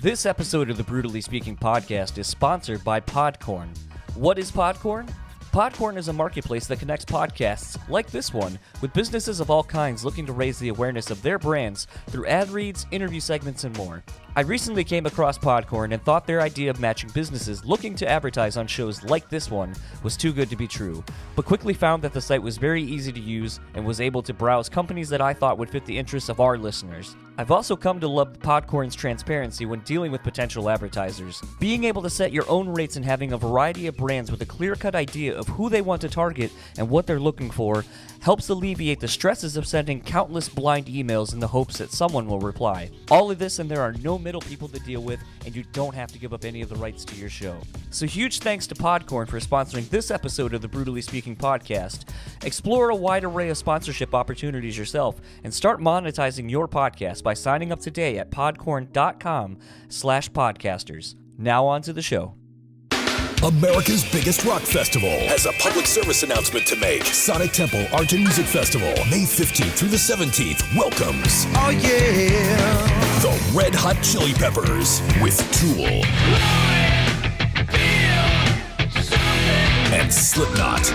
This episode of the Brewtally Speaking podcast is sponsored by PodCorn. What is PodCorn? PodCorn is a marketplace that connects podcasts, like this one, with businesses of all kinds looking to raise the awareness of their brands through ad reads, interview segments, and more. I recently came across PodCorn and thought their idea of matching businesses looking to advertise on shows like this one was too good to be true, but quickly found that the site was very easy to use and was able to browse companies that I thought would fit the interests of our listeners. I've also come to love PodCorn's transparency when dealing with potential advertisers. Being able to set your own rates and having a variety of brands with a clear-cut idea of who they want to target and what they're looking for helps alleviate the stresses of sending countless blind emails in the hopes that someone will reply. All of this, and there are no middle people to deal with, and you don't have to give up any of the rights to your show. So huge thanks to PodCorn for sponsoring this episode of the Brewtally Speaking podcast. Explore a wide array of sponsorship opportunities yourself and start monetizing your podcast by signing up today at podcorn.com/podcasters. Now on to the show. America's biggest rock festival has a public service announcement to make. Sonic Temple Art and Music Festival, May 15th through the 17th, welcomes the Red Hot Chili Peppers with Tool and Slipknot.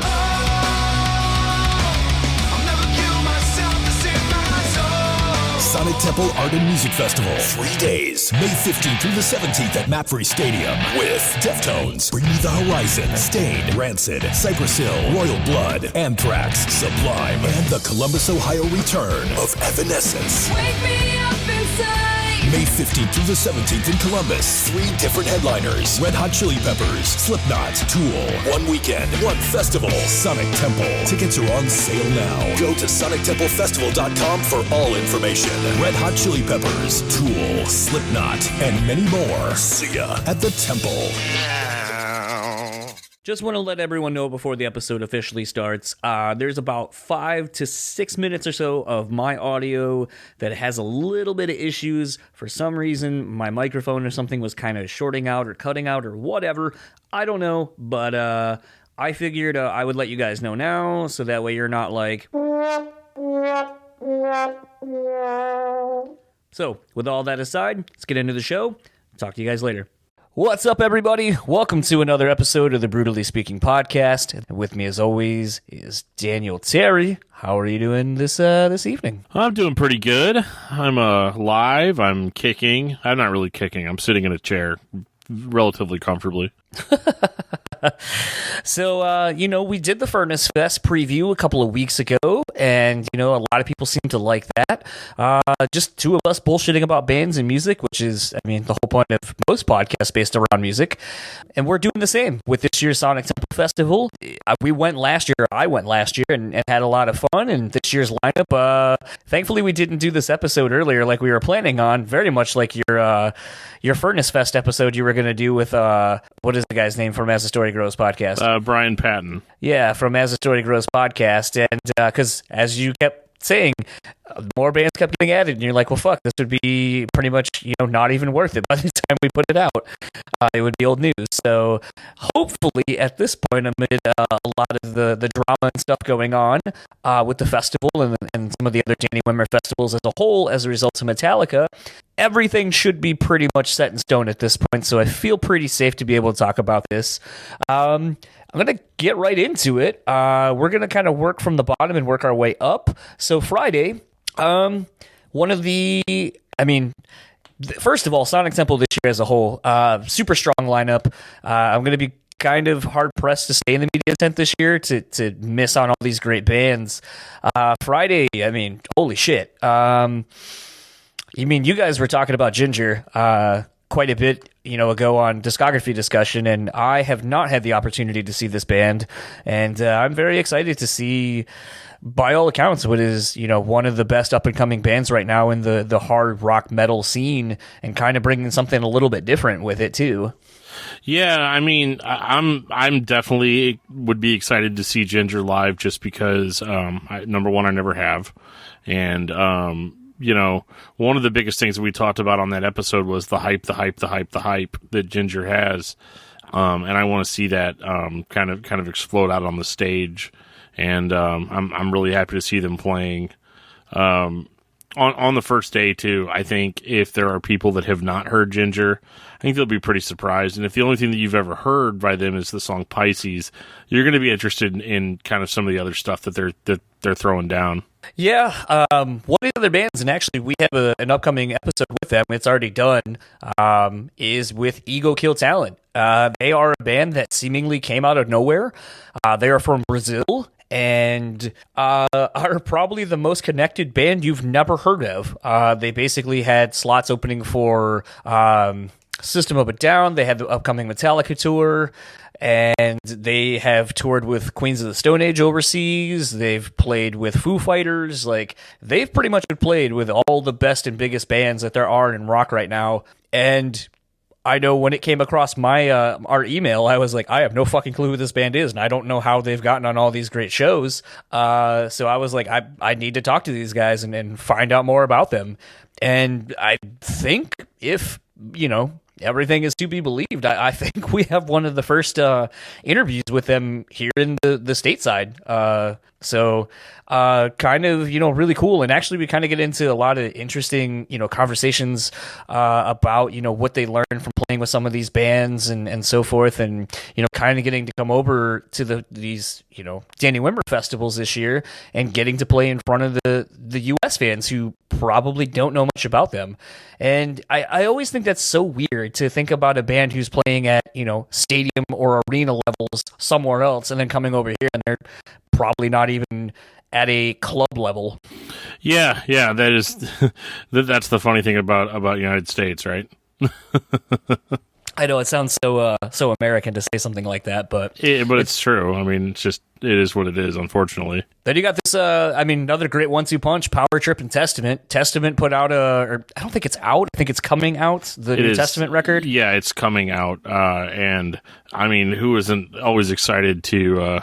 Sonic Temple Art and Music Festival, 3 days, May 15th through the 17th at Mapfre Stadium, with Deftones, Bring Me the Horizon, Stained, Rancid, Cypress Hill, Royal Blood, Anthrax, Sublime, and the Columbus, Ohio return of Evanescence. Wake me up inside. May 15th through the 17th in Columbus, 3 different headliners, Red Hot Chili Peppers, Slipknot, Tool, one weekend, one festival, Sonic Temple. Tickets are on sale now. Go to sonictemplefestival.com for all information. Red Hot Chili Peppers, Tool, Slipknot, and many more. See ya at the Temple. Just want to let everyone know before the episode officially starts, there's about 5 to 6 minutes or so of my audio that has a little bit of issues. For some reason, my microphone or something was kind of shorting out or cutting out or whatever. I don't know, but I figured I would let you guys know now, so that way you're not like... So, with all that aside, let's get into the show. Talk to you guys later. What's up, everybody? Welcome to another episode of the Brewtally Speaking podcast. And with me, as always, is Daniel Terry. How are you doing this evening? I'm doing pretty good. I'm live. I'm kicking. I'm not really kicking. I'm sitting in a chair relatively comfortably. So, we did the Furnace Fest preview a couple of weeks ago, and, a lot of people seem to like that. Just two of us bullshitting about bands and music, which is, the whole point of most podcasts based around music. And we're doing the same with this year's Sonic Temple Festival. I went last year, and had a lot of fun, and this year's lineup, thankfully we didn't do this episode earlier like we were planning on, very much like your Furnace Fest episode you were going to do with, what is the guy's name from As the Story Grows podcast? Brian Patton. Yeah, from As the Story Grows podcast. And because as you kept saying, more bands kept getting added, and you're like, well, fuck, this would be pretty much, not even worth it by the time we put it out. It would be old news. So hopefully at this point, amid a lot of the drama and stuff going on with the festival and some of the other Danny Wimmer festivals as a whole, as a result of Metallica, everything should be pretty much set in stone at this point. So I feel pretty safe to be able to talk about this. I'm going to get right into it. We're going to kind of work from the bottom and work our way up. So Friday, first of all, Sonic Temple this year as a whole, super strong lineup. I'm going to be kind of hard-pressed to stay in the media tent this year to miss on all these great bands. Friday, holy shit. You guys were talking about Ginger quite a bit, ago on discography discussion, and I have not had the opportunity to see this band, and I'm very excited to see, by all accounts, what is, one of the best up-and-coming bands right now in the hard rock metal scene, and kind of bringing something a little bit different with it, too. Yeah, I'm definitely would be excited to see Ginger live just because, number one, I never have, and, one of the biggest things that we talked about on that episode was the hype that Ginger has. And I want to see that kind of explode out on the stage. And I'm really happy to see them playing. on the first day too, I think if there are people that have not heard Ginger, I think they'll be pretty surprised. And if the only thing that you've ever heard by them is the song Pisces, you're going to be interested in kind of some of the other stuff that they're throwing down. Yeah, one of the other bands, and actually we have an upcoming episode with them, it's already done, is with Ego Kill Talent. They are a band that seemingly came out of nowhere. They are from Brazil, and are probably the most connected band you've never heard of. They basically had slots opening for System of a Down. They had the upcoming Metallica tour, and they have toured with Queens of the Stone Age overseas. They've played with Foo Fighters. Like, they've pretty much played with all the best and biggest bands that there are in rock right now. And I know when it came across my our email, I was like, I have no fucking clue who this band is, and I don't know how they've gotten on all these great shows. So I was like, I need to talk to these guys and find out more about them. And I think if, everything is to be believed, I think we have one of the first interviews with them here in the stateside. So kind of, really cool. And actually we kind of get into a lot of interesting, conversations about, what they learned from playing with some of these bands and so forth. And, kind of getting to come over to these Danny Wimmer festivals this year and getting to play in front of the U.S. fans who probably don't know much about them. And I always think that's so weird to think about a band who's playing at, stadium or arena levels somewhere else and then coming over here and they're probably not even at a club level. Yeah, that is that's the funny thing about United States, right? I know it sounds so American to say something like that, but it's true. I mean, it is what it is, unfortunately. Then you got this, another great 1-2 punch, Power Trip and Testament. Testament put out I don't think it's out. I think it's coming out, the new Testament record. Yeah, it's coming out. And I mean, who isn't always excited to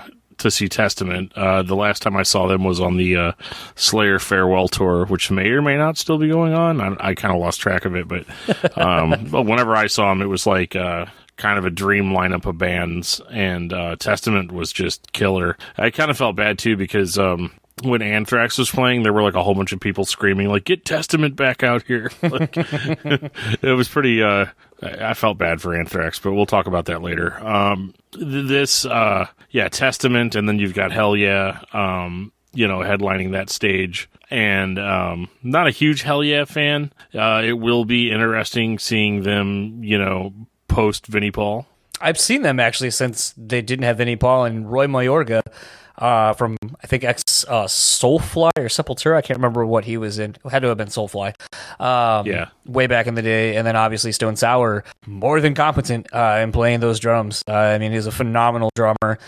see Testament? The last time I saw them was on the Slayer farewell tour, which may or may not still be going on. I kind of lost track of it, but but whenever I saw them, it was like kind of a dream lineup of bands, and Testament was just killer. I kind of felt bad too because when Anthrax was playing, there were like a whole bunch of people screaming like, "Get Testament back out here!" Like, it was pretty. I felt bad for Anthrax, but we'll talk about that later. Testament, and then you've got Hell Yeah, headlining that stage. And not a huge Hell Yeah fan. It will be interesting seeing them, post Vinnie Paul. I've seen them actually since they didn't have Vinnie Paul, and Roy Mayorga from, I think, Soulfly or Sepultura. I can't remember what he was in. It had to have been Soulfly. Way back in the day. And then obviously Stone Sour, more than competent in playing those drums. He's a phenomenal drummer.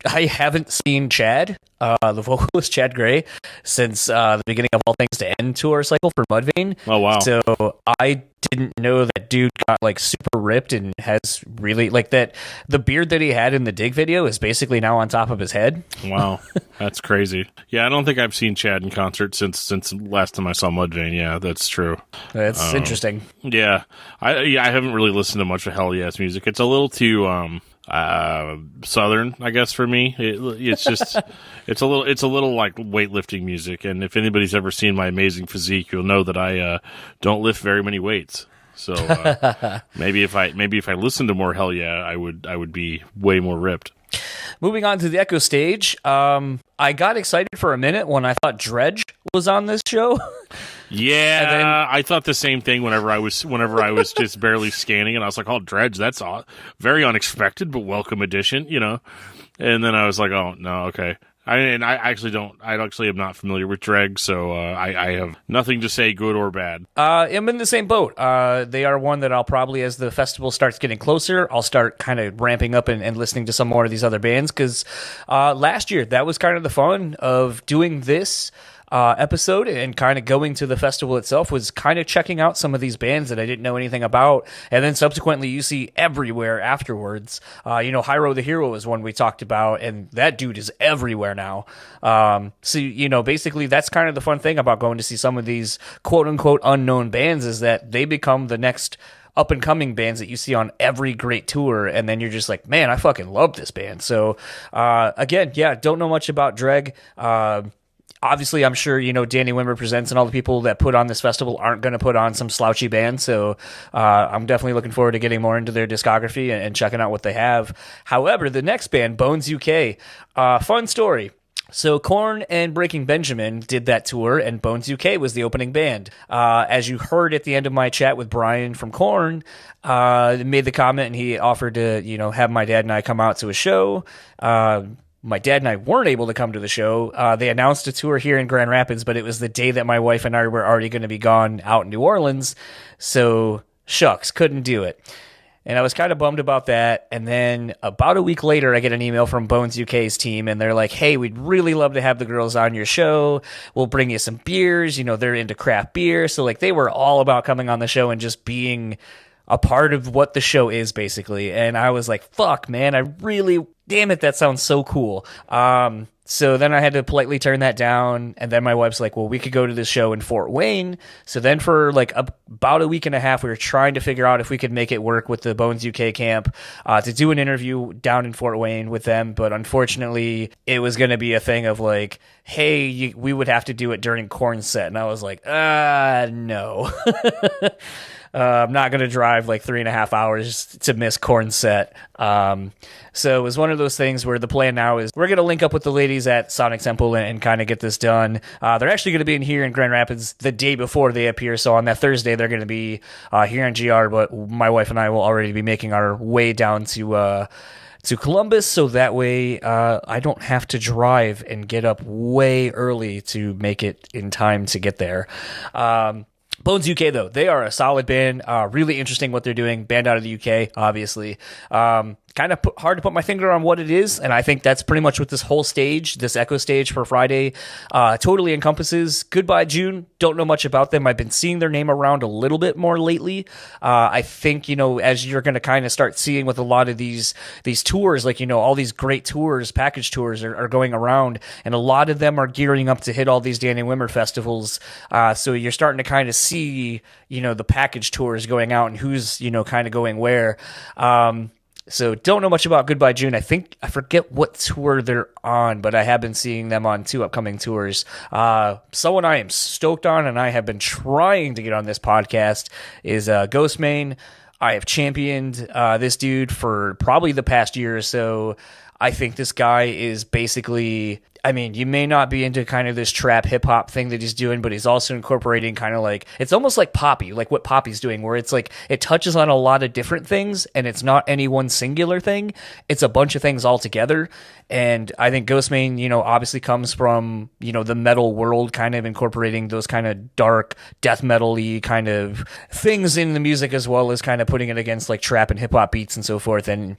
I haven't seen Chad, the vocalist Chad Gray, since the beginning of All Things to End tour cycle for Mudvayne. Oh, wow. So I didn't know that dude got like super ripped and has really like that. The beard that he had in the Dig video is basically now on top of his head. Wow, that's crazy. Yeah, I don't think I've seen Chad in concert since last time I saw Mudvayne. Yeah, that's true. That's interesting. Yeah, I haven't really listened to much of Hell Yes music. It's a little too Southern, I guess, for me. It's just it's a little like weightlifting music, and if anybody's ever seen my amazing physique, you'll know that I don't lift very many weights. So maybe if I listened to more Hell Yeah, I would be way more ripped. Moving on to the Echo stage, I got excited for a minute when I thought Dredge was on this show. Yeah, I thought the same thing whenever I was just barely scanning, and I was like, "Oh, Dredge, that's very unexpected, but welcome addition," And then I was like, "Oh no, okay." I actually am not familiar with Dredge, so I have nothing to say, good or bad. I'm in the same boat. They are one that I'll probably, as the festival starts getting closer, I'll start kind of ramping up and listening to some more of these other bands, because last year, that was kind of the fun of doing this episode and kind of going to the festival itself, was kind of checking out some of these bands that I didn't know anything about, and then subsequently you see everywhere afterwards. Hyro the Hero is one we talked about, and that dude is everywhere now. So basically that's kind of the fun thing about going to see some of these quote unquote unknown bands, is that they become the next up and coming bands that you see on every great tour, and then you're just like, man, I fucking love this band. So again, don't know much about Dreg. Obviously, I'm sure, Danny Wimmer Presents and all the people that put on this festival aren't going to put on some slouchy band. So I'm definitely looking forward to getting more into their discography and checking out what they have. However, the next band, Bones UK, fun story. So Korn and Breaking Benjamin did that tour, and Bones UK was the opening band. As you heard at the end of my chat with Brian from Korn, made the comment, and he offered to, have my dad and I come out to a show. My dad and I weren't able to come to the show. They announced a tour here in Grand Rapids, but it was the day that my wife and I were already going to be gone out in New Orleans. So, shucks, couldn't do it. And I was kind of bummed about that. And then about a week later, I get an email from Bones UK's team, and they're like, hey, we'd really love to have the girls on your show. We'll bring you some beers. They're into craft beer. So, like, they were all about coming on the show and just being a part of what the show is, basically. And I was like, fuck, man, damn it, that sounds so cool. So then I had to politely turn that down, and then my wife's like, well, we could go to this show in Fort Wayne. So then for like about a week and a half, we were trying to figure out if we could make it work with the Bones UK camp to do an interview down in Fort Wayne with them. But unfortunately, it was going to be a thing of like, hey, we would have to do it during Korn's set. And I was like, no. I'm not going to drive like 3.5 hours to miss Korn's set. So it was one of those things where the plan now is we're going to link up with the ladies at Sonic Temple and kind of get this done. They're actually going to be in here in Grand Rapids the day before they appear. So on that Thursday, they're going to be here in GR, but my wife and I will already be making our way down to Columbus, so that way I don't have to drive and get up way early to make it in time to get there. Bones UK, though, they are a solid band. Really interesting what they're doing. Band out of the UK, obviously. Kind of hard to put my finger on what it is, and I think that's pretty much what this whole stage, this Echo stage for Friday, totally encompasses. Goodbye June, don't know much about them. I've been seeing their name around a little bit more lately. I think, as you're going to kind of start seeing with a lot of these tours, like, all these great tours, package tours are going around, and a lot of them are gearing up to hit all these Danny Wimmer festivals. So you're starting to kind of see, the package tours going out and who's, kind of going where. So don't know much about Goodbye June. I forget what tour they're on, but I have been seeing them on 2 upcoming tours. Someone I am stoked on, and I have been trying to get on this podcast, is Ghostmane. I have championed this dude for probably the past year or so. I think this guy is basically, you may not be into kind of this trap hip hop thing that he's doing, but he's also incorporating kind of like, it's almost like Poppy, like what Poppy's doing, where it's like, it touches on a lot of different things, and it's not any one singular thing. It's a bunch of things all together. And I think Ghostmane, obviously comes from, the metal world, kind of incorporating those kind of dark death metal-y kind of things in the music, as well as kind of putting it against like trap and hip hop beats and so forth. And,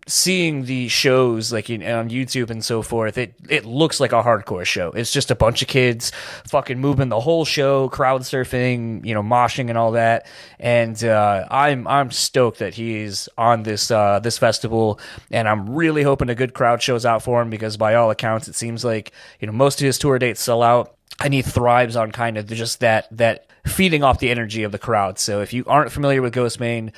seeing the shows like on YouTube and so forth, it looks like a hardcore show. It's just a bunch of kids fucking moving the whole show, crowd surfing, moshing and all that. And I'm stoked that he's on this festival, and I'm really hoping a good crowd shows out for him, because by all accounts it seems like most of his tour dates sell out, and he thrives on kind of just that feeding off the energy of the crowd. So if you aren't familiar with Ghostmane,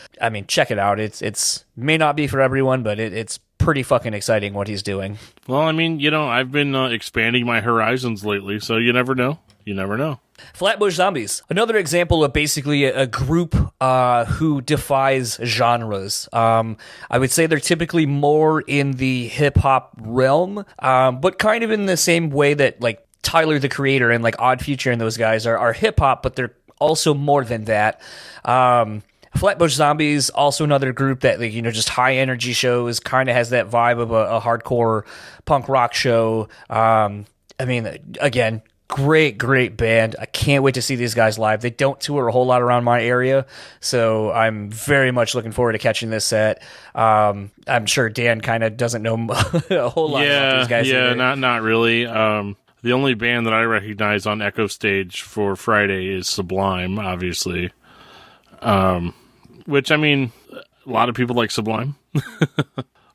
check it out. It's may not be for everyone, but it's pretty fucking exciting what he's doing. Well, I've been expanding my horizons lately, so you never know. You never know. Flatbush Zombies, another example of basically a group who defies genres. I would say they're typically more in the hip-hop realm, but kind of in the same way that like Tyler, the Creator, and like Odd Future and those guys are hip-hop, but they're also more than that. Flatbush Zombies, also another group that, like, just high energy shows, kind of has that vibe of a hardcore punk rock show. Again, great band. I can't wait to see these guys live. They don't tour a whole lot around my area, so I'm very much looking forward to catching this set. I'm sure Dan kind of doesn't know a whole lot about these guys. Yeah, either. not really. The only band that I recognize on Echo Stage for Friday is Sublime, obviously. Which, a lot of people like Sublime.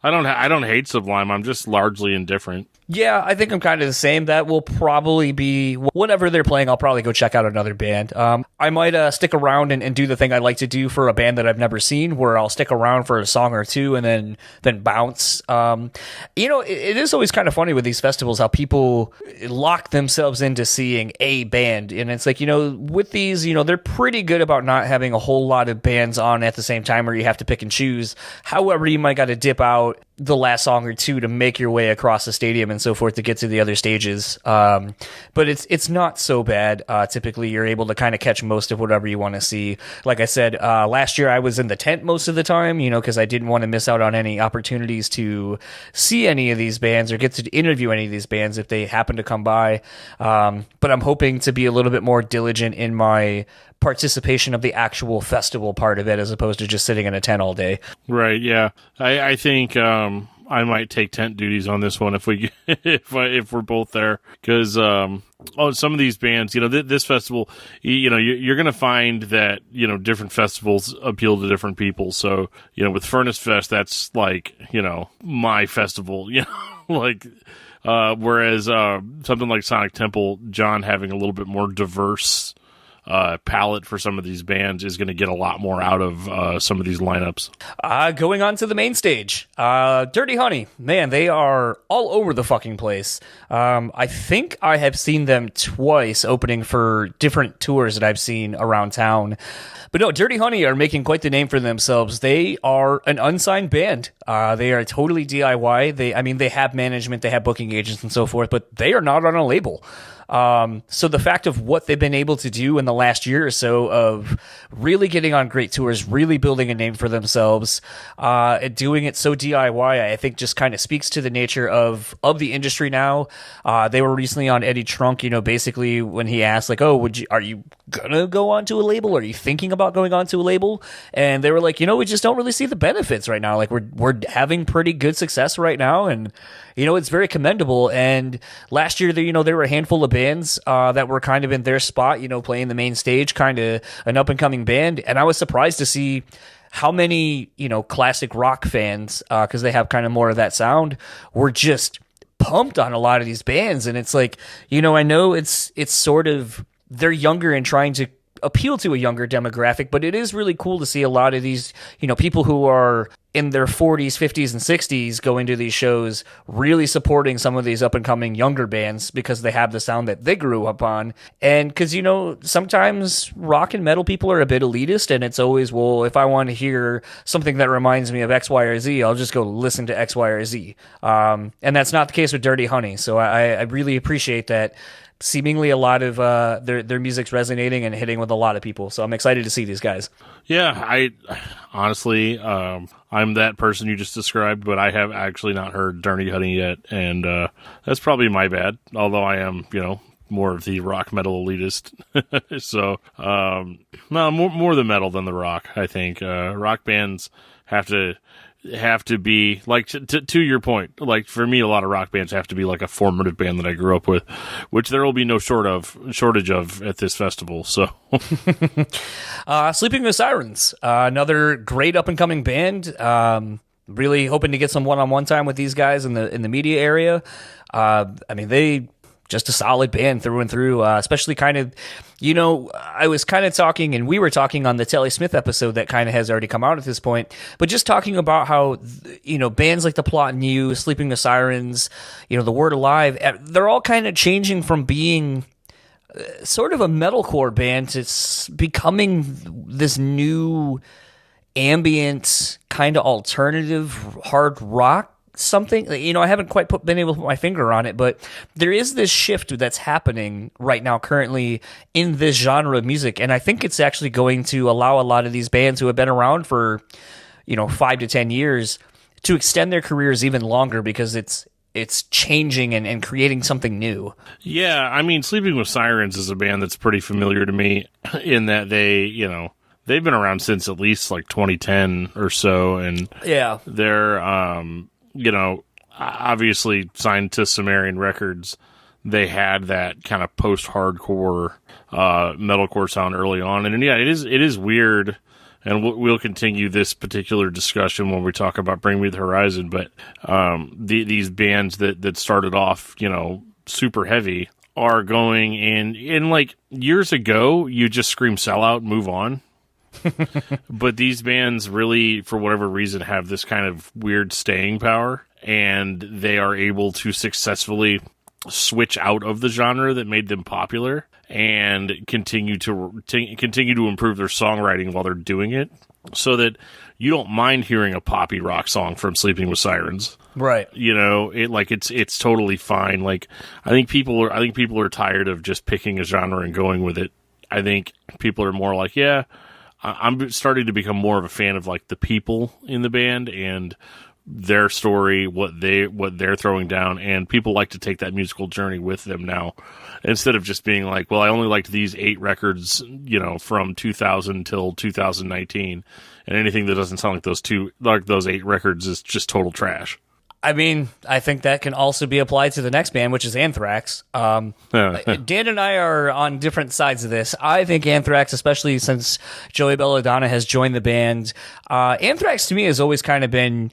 I don't hate Sublime. I'm just largely indifferent. Yeah, I think I'm kind of the same. That will probably be whenever they're playing. I'll probably go check out another band. I might stick around and do the thing I like to do for a band that I've never seen, where I'll stick around for a song or two and then bounce. It is always kind of funny with these festivals how people lock themselves into seeing a band, and it's like, with these, they're pretty good about not having a whole lot of bands on at the same time, where you have to pick and choose. However, you might got to dip out the last song or two to make your way across the stadium and so forth to get to the other stages. But it's not so bad. Typically, you're able to kind of catch most of whatever you want to see. Like I said, last year I was in the tent most of the time, because I didn't want to miss out on any opportunities to see any of these bands or get to interview any of these bands if they happen to come by. But I'm hoping to be a little bit more diligent in my participation of the actual festival part of it, as opposed to just sitting in a tent all day. Right. Yeah. I think I might take tent duties on this one if we if we're both there, because some of these bands, this festival, you're going to find that different festivals appeal to different people. So with Furnace Fest, that's like my festival, like. Whereas something like Sonic Temple, John having a little bit more diverse palette for some of these bands is going to get a lot more out of some of these lineups. Going on to the main stage, Dirty Honey, man, they are all over the fucking place. I think I have seen them twice opening for different tours that I've seen around town. But no, Dirty Honey are making quite the name for themselves. They are an unsigned band. They are totally DIY. They have management, they have booking agents and so forth, but they are not on a label. So the fact of what they've been able to do in the last year or so of really getting on great tours, really building a name for themselves, and doing it so DIY, I think just kind of speaks to the nature of the industry now. They were recently on Eddie Trunk, basically when he asked like, oh, are you gonna go onto a label? Are you thinking about going onto a label? And they were like, we just don't really see the benefits right now. Like we're having pretty good success right now, and it's very commendable. And last year, there were a handful of bands that were kind of in their spot, playing the main stage, kind of an up-and-coming band. And I was surprised to see how many, classic rock fans, because they have kind of more of that sound, were just pumped on a lot of these bands. And it's like, I know it's sort of, they're younger and trying to appeal to a younger demographic, but it is really cool to see a lot of these, people who are in their 40s, 50s, and 60s going to these shows, really supporting some of these up-and-coming younger bands because they have the sound that they grew up on. And because, sometimes rock and metal people are a bit elitist, and it's always, well, if I want to hear something that reminds me of X, Y, or Z, I'll just go listen to X, Y, or Z. And that's not the case with Dirty Honey, so I really appreciate that. Seemingly a lot of their music's resonating and hitting with a lot of people. So I'm excited to see these guys. Yeah, I honestly, I'm that person you just described, but I have actually not heard Dirty Honey yet. And that's probably my bad, although I am, more of the rock metal elitist. So, no, more the metal than the rock, I think. Rock bands have to be like to your point, like for me a lot of rock bands have to be like a formative band that I grew up with, which there will be no shortage of at this festival. So Sleeping with Sirens, another great up and coming band. Really hoping to get some one-on-one time with these guys in the media area. They just a solid band through and through, especially kind of, I was kind of talking, and we were talking on the Telly Smith episode that kind of has already come out at this point, but just talking about how, bands like The Plot and You, Sleeping with Sirens, The Word Alive, they're all kind of changing from being sort of a metalcore band to becoming this new ambient kind of alternative hard rock something. I haven't quite been able to put my finger on it, but there is this shift that's happening right now currently in this genre of music, and I think it's actually going to allow a lot of these bands who have been around for 5 to 10 years to extend their careers even longer, because it's changing and creating something new. Yeah, Sleeping with Sirens is a band that's pretty familiar to me in that they've been around since at least like 2010 or so, and yeah, they're obviously signed to Sumerian Records. They had that kind of post-hardcore metalcore sound early on, and yeah, it is weird and we'll continue this particular discussion when we talk about Bring Me the Horizon, but these bands that started off, super heavy are going in like years ago, you just scream sell out, move on. But these bands really, for whatever reason, have this kind of weird staying power, and they are able to successfully switch out of the genre that made them popular and continue to improve their songwriting while they're doing it, so that you don't mind hearing a poppy rock song from Sleeping with Sirens. Right. It's totally fine. Like, I think people are tired of just picking a genre and going with it. I think people are more like, yeah, I'm starting to become more of a fan of like the people in the band and their story, what they're throwing down, and people like to take that musical journey with them now, instead of just being like, well, I only liked these 8 records, from 2000 till 2019, and anything that doesn't sound like those 8 records is just total trash. I mean, I think that can also be applied to the next band, which is Anthrax. Dan and I are on different sides of this. I think Anthrax, especially since Joey Belladonna has joined the band, Anthrax to me has always kind of been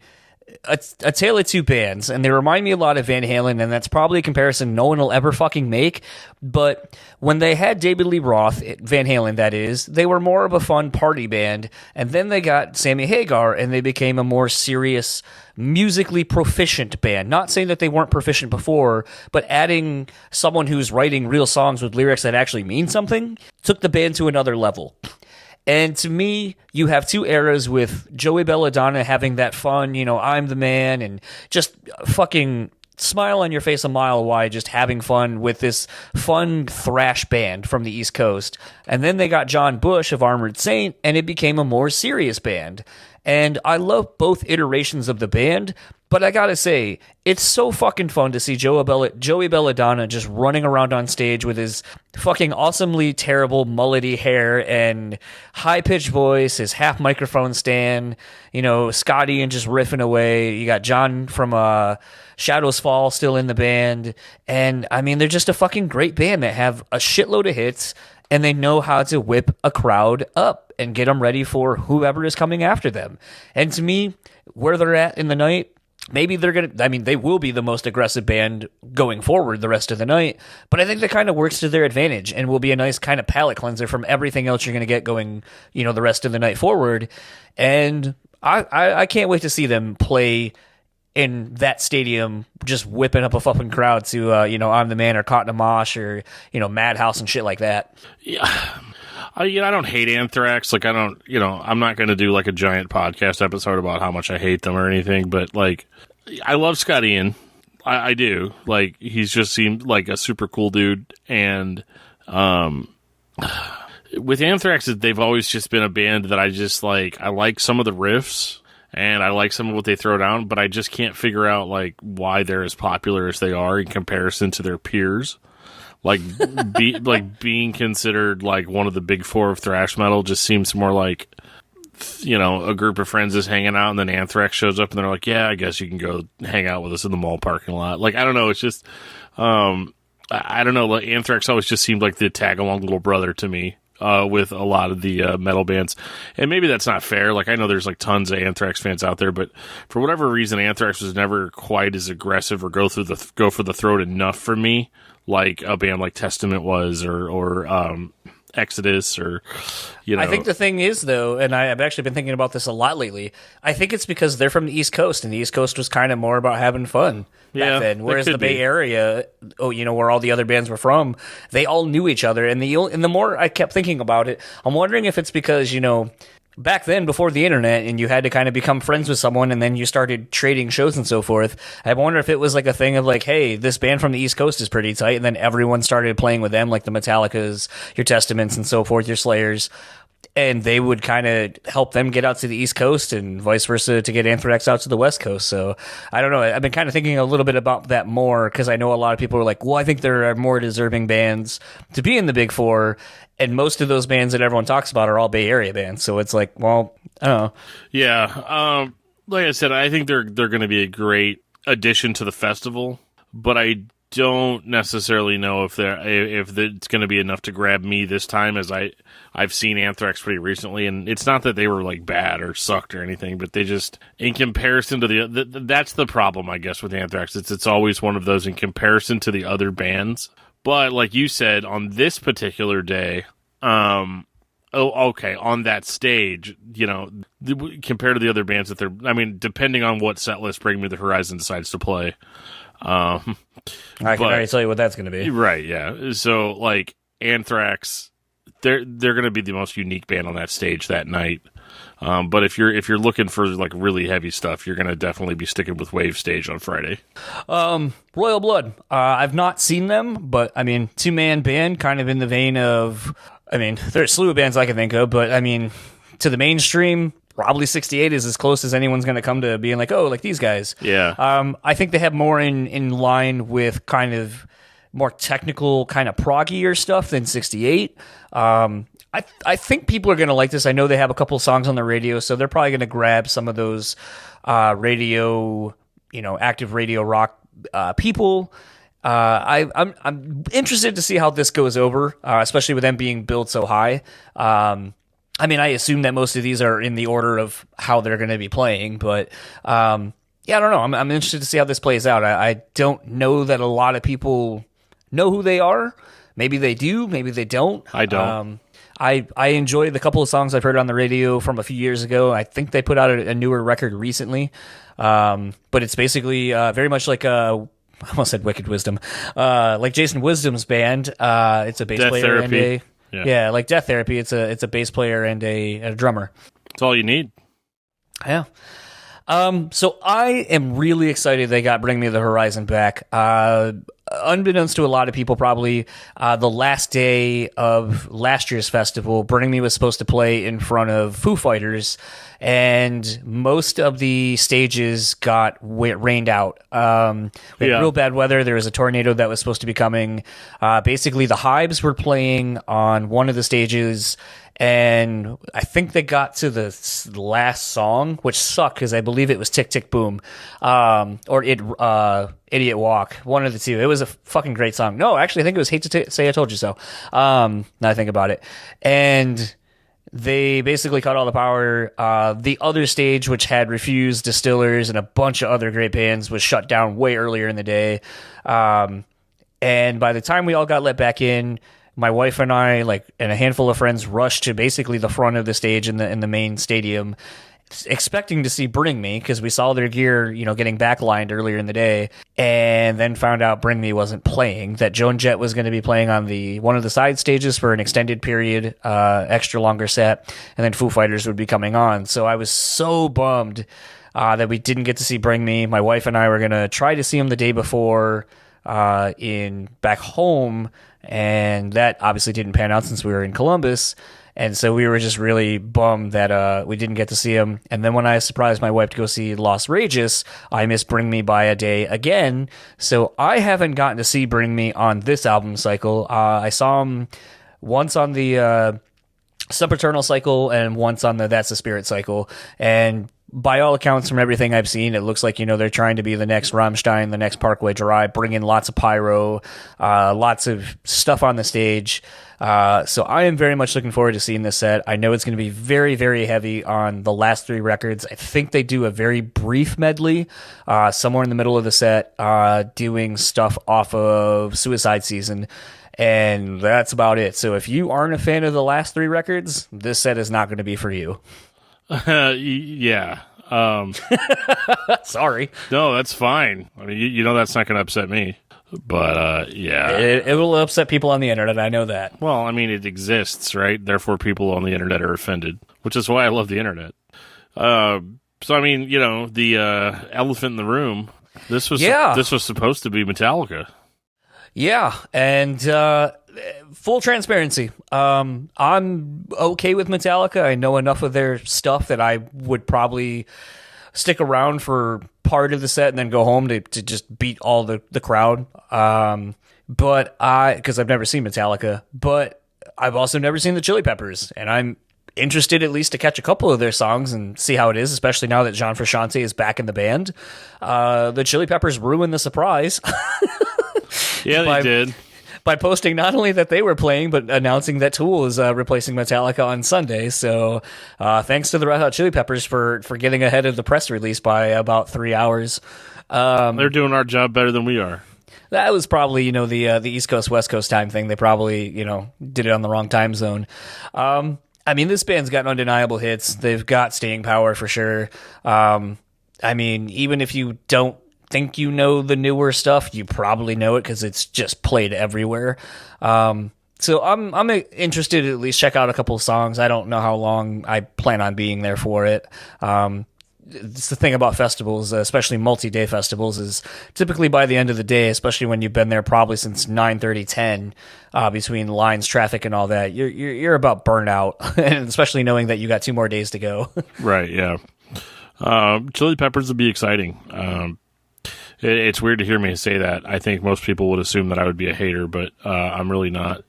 a tale of two bands, and they remind me a lot of Van Halen, and that's probably a comparison no one will ever fucking make. But when they had David Lee Roth, Van Halen that is, they were more of a fun party band, and then they got Sammy Hagar, and they became a more serious, musically proficient band. Not saying that they weren't proficient before, but adding someone who's writing real songs with lyrics that actually mean something took the band to another level. And to me, you have two eras with Joey Belladonna having that fun, I'm the man, and just fucking smile on your face a mile wide, just having fun with this fun thrash band from the East Coast. And then they got John Bush of Armored Saint, and it became a more serious band. And I love both iterations of the band, but I gotta say, it's so fucking fun to see Joey Belladonna just running around on stage with his fucking awesomely terrible mullety hair and high-pitched voice, his half microphone stand, Scotty and just riffing away. You got John from Shadows Fall still in the band. And, I mean, they're just a fucking great band that have a shitload of hits, and they know how to whip a crowd up and get them ready for whoever is coming after them. And to me, where they're at in the night, maybe they will be the most aggressive band going forward the rest of the night, but I think that kind of works to their advantage and will be a nice kind of palate cleanser from everything else you're going to get going, the rest of the night forward. And I can't wait to see them play in that stadium, just whipping up a fucking crowd to, I'm the Man or Caught in a Mosh or, Madhouse and shit like that. Yeah. I don't hate Anthrax. Like, I'm not going to do like a giant podcast episode about how much I hate them or anything, but like, I love Scott Ian. I do. Like, he's just seemed like a super cool dude. And, with Anthrax, they've always just been a band that I just like. I like some of the riffs and I like some of what they throw down, but I just can't figure out like why they're as popular as they are in comparison to their peers. Like, being considered like one of the big four of thrash metal just seems more like, a group of friends is hanging out and then Anthrax shows up and they're like, yeah, I guess you can go hang out with us in the mall parking lot. Like, I don't know. It's just, I don't know. Like, Anthrax always just seemed like the tag along little brother to me, with a lot of the metal bands. And maybe that's not fair. Like, I know there's like tons of Anthrax fans out there, but for whatever reason, Anthrax was never quite as aggressive or go for the throat enough for me, like a band like Testament was, or Exodus, or I think the thing is, though, and I've actually been thinking about this a lot lately, I think it's because they're from the East Coast, and the East Coast was kind of more about having fun back then. Whereas the Bay Area, where all the other bands were from, they all knew each other. And the more I kept thinking about it, I'm wondering if it's because, back then, before the internet, and you had to kind of become friends with someone, and then you started trading shows and so forth. I wonder if it was like a thing of like, hey, this band from the East Coast is pretty tight, and then everyone started playing with them, like the Metallicas, your Testaments, and so forth, your Slayers, and they would kind of help them get out to the East Coast, and vice versa to get Anthrax out to the West Coast. So I don't know. I've been kind of thinking a little bit about that more, because I know a lot of people are like, well, I think there are more deserving bands to be in the Big Four. And most of those bands that everyone talks about are all Bay Area bands. So it's like, well, I don't know. Yeah. Like I said, I think they're going to be a great addition to the festival. But I don't necessarily know if it's going to be enough to grab me this time, as I've seen Anthrax pretty recently, and it's not that they were like bad or sucked or anything, but they just, in comparison to that's the problem, I guess, with Anthrax. It's always one of those in comparison to the other bands. But like you said, on this particular day, on that stage, compared to the other bands depending on what set list Bring Me the Horizon decides to play. I can already tell you what that's going to be. Right, yeah. So, like, Anthrax, they're going to be the most unique band on that stage that night. But if you're looking for, like, really heavy stuff, you're going to definitely be sticking with Wave Stage on Friday. Royal Blood. I've not seen them, but, two-man band, kind of in the vein of... there's a slew of bands I can think of, but, to the mainstream... Probably 68 is as close as anyone's going to come to being like, oh, like these guys. Yeah. I think they have more in line with kind of more technical, kind of proggier stuff than 68. I think people are going to like this. I know they have a couple songs on the radio, so they're probably going to grab some of those radio, active radio rock people. I'm interested to see how this goes over, especially with them being billed so high. I assume that most of these are in the order of how they're going to be playing, but I don't know. I'm interested to see how this plays out. I don't know that a lot of people know who they are. Maybe they do. Maybe they don't. I don't. I enjoyed the couple of songs I've heard on the radio from a few years ago. I think they put out a newer record recently, but it's basically very much like I almost said Wicked Wisdom, like Jason Wisdom's band. It's a bass Death player Therapy. and yeah, like Death Therapy. It's a bass player and a drummer. That's all you need. Yeah. So I am really excited they got Bring Me the Horizon back. Unbeknownst to a lot of people, probably the last day of last year's festival, Bring Me was supposed to play in front of Foo Fighters, and most of the stages got rained out. We had real bad weather. There was a tornado that was supposed to be coming. Basically, the Hives were playing on one of the stages, and I think they got to the last song, which sucked because I believe it was Tick Tick Boom, or Idiot Walk, one of the two. It was a fucking great song. No, actually, I think it was Hate to Say I Told You So. Now I think about it. And they basically cut all the power. The other stage, which had Refused, Distillers, and a bunch of other great bands, was shut down way earlier in the day. And by the time we all got let back in, my wife and I, and a handful of friends, rushed to basically the front of the stage in the main stadium, expecting to see Bring Me, because we saw their gear, getting backlined earlier in the day, and then found out Bring Me wasn't playing, that Joan Jett was going to be playing on one of the side stages for an extended period, extra longer set, and then Foo Fighters would be coming on. So I was so bummed that we didn't get to see Bring Me. My wife and I were going to try to see them the day before back home, and that obviously didn't pan out since we were in Columbus. And so we were just really bummed that we didn't get to see him. And then when I surprised my wife to go see Lost Rageous, I missed Bring Me by a day again. So I haven't gotten to see Bring Me on this album cycle. I saw him once on the Sempiternal cycle and once on the That's the Spirit cycle. And by all accounts, from everything I've seen, it looks like, they're trying to be the next Rammstein, the next Parkway Drive, bring in lots of pyro, lots of stuff on the stage. So I am very much looking forward to seeing this set. I know it's going to be very, very heavy on the last three records. I think they do a very brief medley somewhere in the middle of the set, doing stuff off of Suicide Season. And that's about it. So if you aren't a fan of the last three records, this set is not going to be for you. Yeah. Sorry. No, that's fine. I mean, that's not going to upset me. But, yeah. It will upset people on the internet, I know that. Well, I mean, it exists, right? Therefore, people on the internet are offended, which is why I love the internet. So, I mean, the elephant in the room, this was supposed to be Metallica. Yeah, and full transparency, I'm okay with Metallica. I know enough of their stuff that I would probably stick around for part of the set and then go home to just beat all the crowd. But because I've never seen Metallica, but I've also never seen the Chili Peppers, and I'm interested at least to catch a couple of their songs and see how it is, especially now that John Frusciante is back in the band. The Chili Peppers ruined the surprise. Yeah, they did. By posting not only that they were playing, but announcing that Tool is replacing Metallica on Sunday. So thanks to the Red Hot Chili Peppers for getting ahead of the press release by about 3 hours. They're doing our job better than we are. That was probably, the East Coast, West Coast time thing. They probably, did it on the wrong time zone. This band's got undeniable hits. They've got staying power for sure. Even if you don't think you know the newer stuff, you probably know it because it's just played everywhere. So I'm interested to at least check out a couple of songs. I don't know how long I plan on being there for it. It's the thing about festivals, especially multi-day festivals, is typically by the end of the day, especially when you've been there probably since 9:30, 10, between lines, traffic, and all that, you're about burnout, and especially knowing that you got 2 more days to go. Right, yeah. Chili Peppers would be exciting. It's weird to hear me say that. I think most people would assume that I would be a hater, but I'm really not.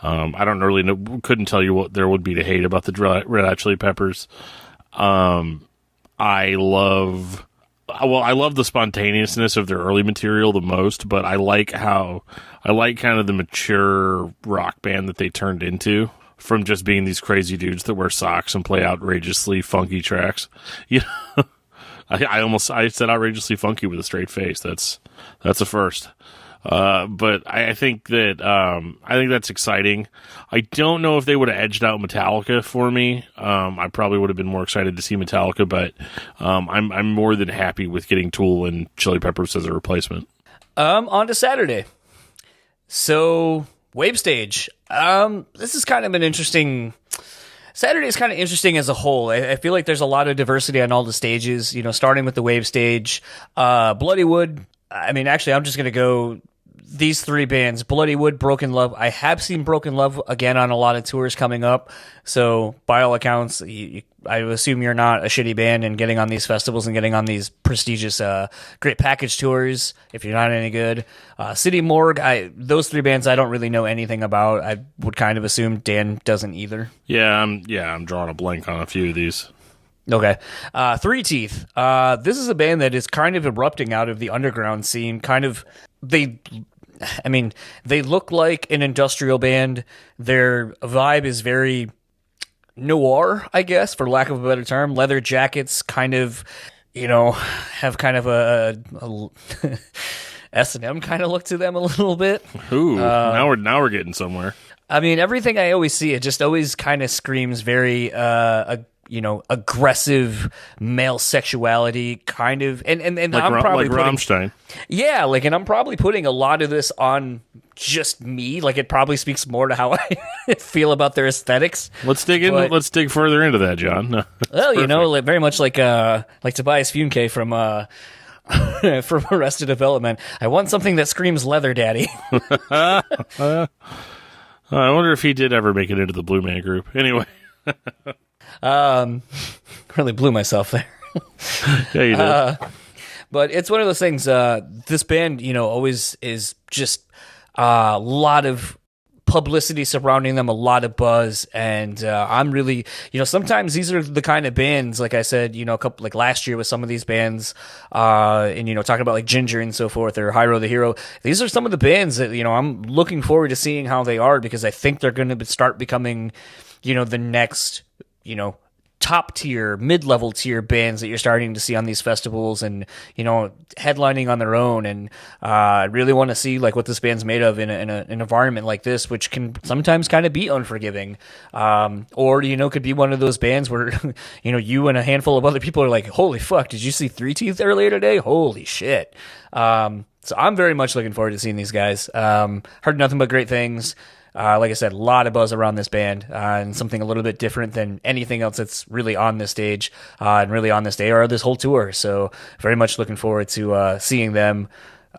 I don't really know, couldn't tell you what there would be to hate about the Red Hot Chili Peppers. I love the spontaneousness of their early material the most, but I like kind of the mature rock band that they turned into from just being these crazy dudes that wear socks and play outrageously funky tracks. I said outrageously funky with a straight face. That's a first. But I think that's exciting. I don't know if they would have edged out Metallica for me. I probably would have been more excited to see Metallica, but I'm more than happy with getting Tool and Chili Peppers as a replacement. On to Saturday. So Wave Stage. This is kind of an interesting. Saturday is kind of interesting as a whole. I feel like there's a lot of diversity on all the stages, starting with the Wave Stage. Bloodywood, actually, I'm just going to go these 3 bands. Bloodywood, Broken Love. I have seen Broken Love again on a lot of tours coming up. So by all accounts, I assume you're not a shitty band and getting on these festivals and getting on these prestigious, great package tours if you're not any good. City Morgue, those 3 bands I don't really know anything about. I would kind of assume Dan doesn't either. Yeah, I'm drawing a blank on a few of these. Okay. Three Teeth. This is a band that is kind of erupting out of the underground scene. They look like an industrial band. Their vibe is very noir, I guess, for lack of a better term. Leather jackets, kind of, have kind of a S&M kind of look to them a little bit. Ooh, now we're getting somewhere. Everything I always see, it just always kind of screams very, aggressive male sexuality, kind of, and like I'm probably like Rammstein. Yeah, and I'm probably putting a lot of this on just me. Like, it probably speaks more to how I feel about their aesthetics. Let's dig further into that, John. Well, very much like Tobias Funke from from Arrested Development. I want something that screams leather daddy. I wonder if he did ever make it into the Blue Man Group. Anyway. Really blew myself there. Yeah, you did. But it's one of those things. This band, always is just a lot of publicity surrounding them, a lot of buzz, and I'm really, sometimes these are the kind of bands, like I said, a couple, like last year with some of these bands, and talking about like Ginger and so forth, or Hyro the Hero. These are some of the bands that I'm looking forward to seeing how they are, because I think they're going to start becoming, the next, top tier, mid-level tier bands that you're starting to see on these festivals and, headlining on their own. And I really want to see like what this band's made of in an environment like this, which can sometimes kind of be unforgiving. Or, could be one of those bands where, you and a handful of other people are like, holy fuck, did you see Three Teeth earlier today? Holy shit. So I'm very much looking forward to seeing these guys. Heard nothing but great things. Like I said, a lot of buzz around this band, and something a little bit different than anything else that's really on this stage, and really on this day or this whole tour. So very much looking forward to seeing them.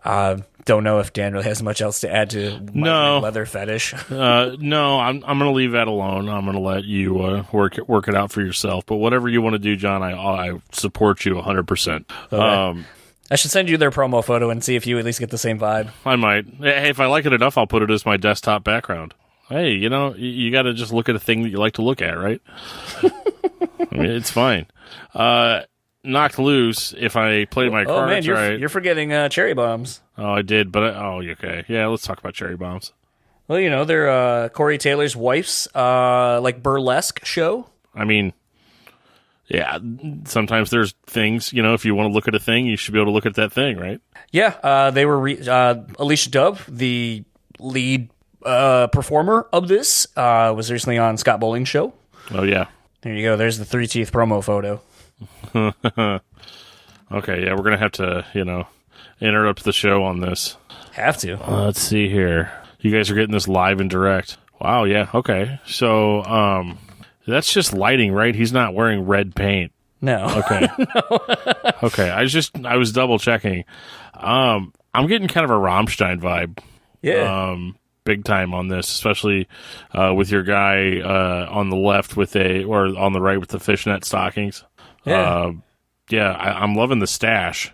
Don't know if Dan really has much else to add to my leather fetish. No, I'm going to leave that alone. I'm going to let you work it out for yourself. But whatever you want to do, John, I support you 100%. Okay. I should send you their promo photo and see if you at least get the same vibe. I might. Hey, if I like it enough, I'll put it as my desktop background. Hey, you got to just look at a thing that you like to look at, right? It's fine. Knocked Loose, if I played my cards right. You're forgetting Cherry Bombs. Oh, I did, but okay. Yeah, let's talk about Cherry Bombs. Well, they're Corey Taylor's wife's burlesque show. I mean, yeah, sometimes there's things, if you want to look at a thing, you should be able to look at that thing, right? Yeah, they were Alicia Dove, the lead performer of this, was recently on Scott Bowling's show. Oh, yeah. There you go. There's the Three Teeth promo photo. Okay, yeah, we're going to have to, interrupt the show on this. Have to. Let's see here. You guys are getting this live and direct. Wow, yeah, okay. So, that's just lighting, right? He's not wearing red paint. No. Okay. No. Okay, I was double checking. I'm getting kind of a Rammstein vibe. Yeah. Big time on this, especially with your guy on the left or on the right with the fishnet stockings. Yeah. I'm loving the stash.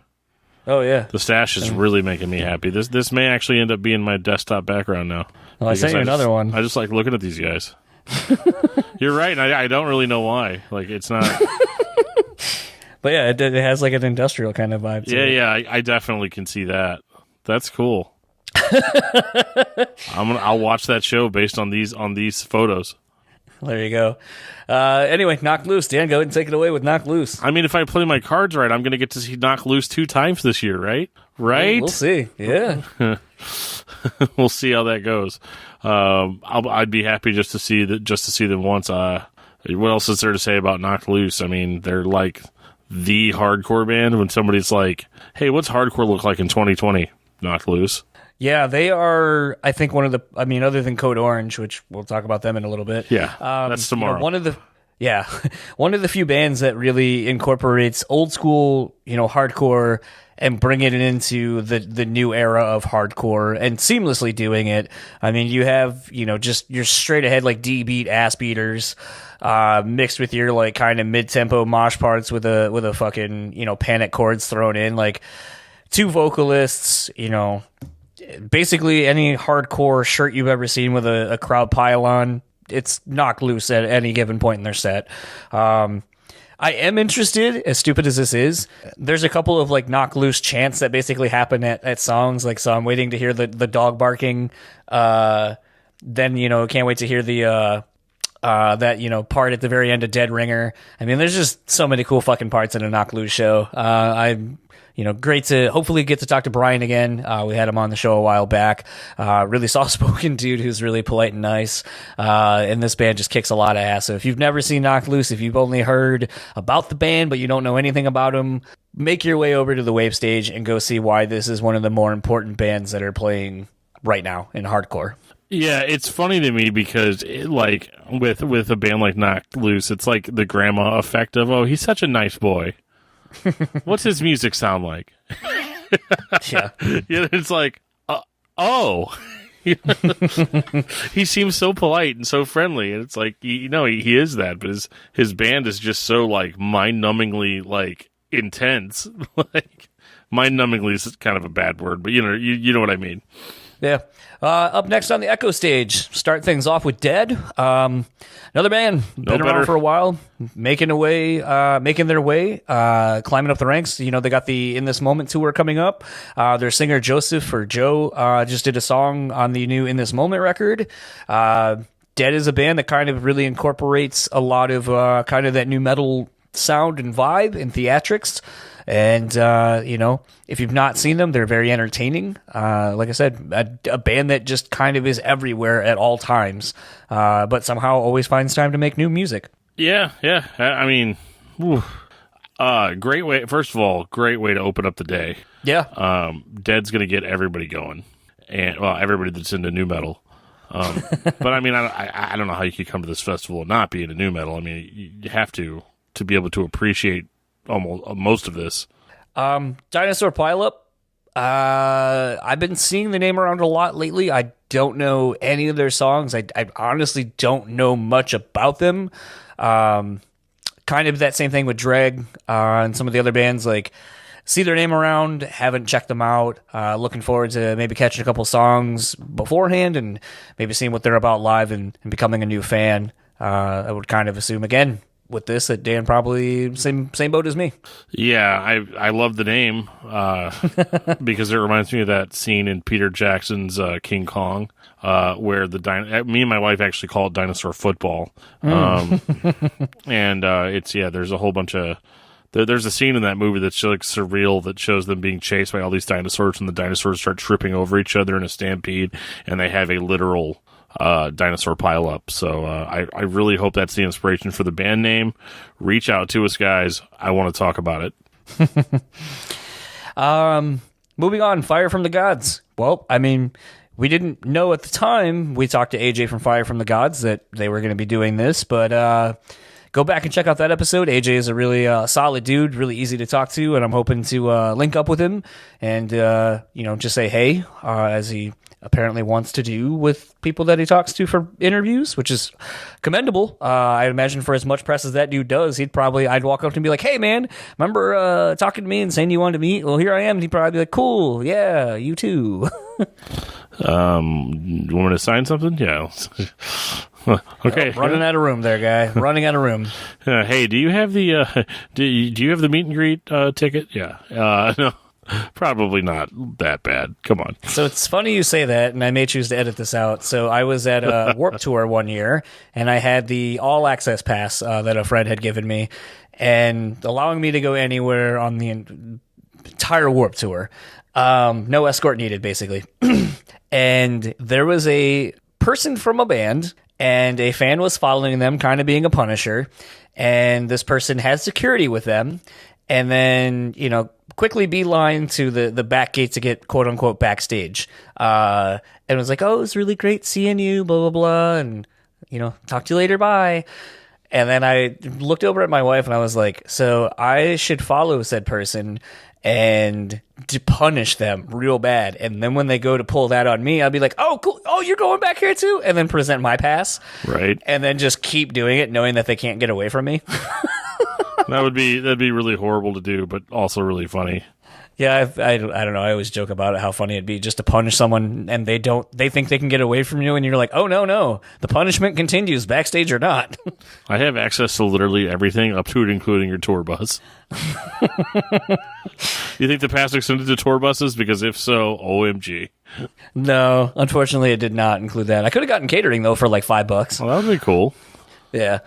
Oh, yeah. The stash is really making me happy. This may actually end up being my desktop background now. Well, I sent you another one. I just like looking at these guys. You're right. I don't really know why. Like, it's not... But yeah, it has like an industrial kind of vibe to it. Yeah, I definitely can see that. That's cool. I'll watch that show based on these photos. There you go. Anyway, Knocked Loose. Dan, go ahead and take it away with Knocked Loose. I mean, if I play my cards right, I'm going to get to see Knocked Loose 2 times this year, right? Right? We'll see. Yeah. We'll see how that goes. I'd be happy just to see them once. What else is there to say about Knocked Loose? I mean, they're like the hardcore band. When somebody's like, "Hey, what's hardcore look like in 2020?" Knocked Loose. Yeah, they are, I think, other than Code Orange, which we'll talk about them in a little bit. Yeah, that's tomorrow. One of the few bands that really incorporates old school, hardcore and bringing it into the new era of hardcore and seamlessly doing it. I mean, you have, just your straight ahead, like D-beat ass beaters, mixed with your like kind of mid-tempo mosh parts with a fucking, panic chords thrown in, like 2 vocalists, basically any hardcore shirt you've ever seen with a crowd pile-on, it's Knocked Loose at any given point in their set. I am interested, as stupid as this is, there's a couple of like Knocked Loose chants that basically happen at songs, like, so I'm waiting to hear the dog barking, then, can't wait to hear the that, part at the very end of Deadringer. I mean, there's just so many cool fucking parts in a Knocked Loose show. I'm great to hopefully get to talk to Brian again. We had him on the show a while back. Really soft-spoken dude who's really polite and nice. And this band just kicks a lot of ass. So if you've never seen Knocked Loose, if you've only heard about the band but you don't know anything about them, make your way over to the Wave stage and go see why this is one of the more important bands that are playing right now in hardcore. Yeah, it's funny to me because, with a band like Knocked Loose, it's like the grandma effect of, oh, he's such a nice boy. What's his music sound like? Yeah. Yeah, it's like, oh. He seems so polite and so friendly, and it's like, he is that, but his band is just so, like, mind-numbingly, like, intense. Like, mind-numbingly is kind of a bad word, but you know what I mean. Yeah. Up next on the Echo stage, start things off with Dead. Another band, been around for a while, making their way, climbing up the ranks. They got the In This Moment tour coming up. Their singer Joseph, or Joe, just did a song on the new In This Moment record. Dead is a band that kind of really incorporates a lot of kind of that new metal sound and vibe and theatrics. And, if you've not seen them, they're very entertaining. Like I said, a band that just kind of is everywhere at all times, but somehow always finds time to make new music. Yeah. I mean, great way. First of all, great way to open up the day. Yeah. Dead's going to get everybody going, and everybody that's into new metal. But I mean, I don't know how you could come to this festival and not be into new metal. I mean, you have to be able to appreciate most of this. Dinosaur Pileup. I've been seeing the name around a lot lately. I don't know any of their songs. I honestly don't know much about them. Kind of that same thing with Dreg and some of the other bands. Like, see their name around, haven't checked them out. Looking forward to maybe catching a couple songs beforehand and maybe seeing what they're about live and becoming a new fan. I would kind of assume, again, with this that Dan probably same boat as me. Yeah, I love the name because it reminds me of that scene in Peter Jackson's King Kong where me and my wife actually call it Dinosaur Football. And there's a whole bunch of there's a scene in that movie that's like surreal that shows them being chased by all these dinosaurs, and the dinosaurs start tripping over each other in a stampede, and they have a literal dinosaur pile up. So I really hope that's the inspiration for the band name. Reach out to us, guys. I want to talk about it. Moving on, Fire from the Gods. Well, I mean, we didn't know at the time. We talked to AJ from Fire from the Gods that they were going to be doing this, but go back and check out that episode. AJ is a really solid dude, really easy to talk to, and I'm hoping to link up with him and just say hey, as he apparently wants to do with people that he talks to for interviews, which is commendable. I imagine for as much press as that dude does, I'd walk up to him and be like, hey man, remember talking to me and saying you wanted to meet? Well, here I am. And he'd probably be like, cool, yeah, you too. You want me to sign something? Yeah. Okay. Running out of room there, guy. Running out of room. Hey, do you have the do you have the meet and greet ticket? Yeah. No. Probably not that bad. Come on. So it's funny you say that, and I may choose to edit this out. So I was at a Warped Tour one year, and I had the all-access pass that a friend had given me, and allowing me to go anywhere on the entire Warped Tour. No escort needed, basically. And there was a person from a band, and a fan was following them, kind of being a punisher, and this person had security with them, and then, quickly beeline to the back gate to get quote unquote backstage. And it was like, oh, it was really great seeing you, blah, blah, blah. And, talk to you later. Bye. And then I looked over at my wife and I was like, so I should follow said person and to punish them real bad. And then when they go to pull that on me, I'll be like, oh, cool. Oh, you're going back here too? And then present my pass. Right. And then just keep doing it, knowing that they can't get away from me. That'd be really horrible to do, but also really funny. Yeah, I don't know. I always joke about it, how funny it'd be just to punish someone and they think they can get away from you, and you're like, oh no, the punishment continues, backstage or not. I have access to literally everything up to and including your tour bus. You think the pass extended to tour buses? Because if so, OMG. No, unfortunately, it did not include that. I could have gotten catering though for like $5. Well, that would be cool. Yeah.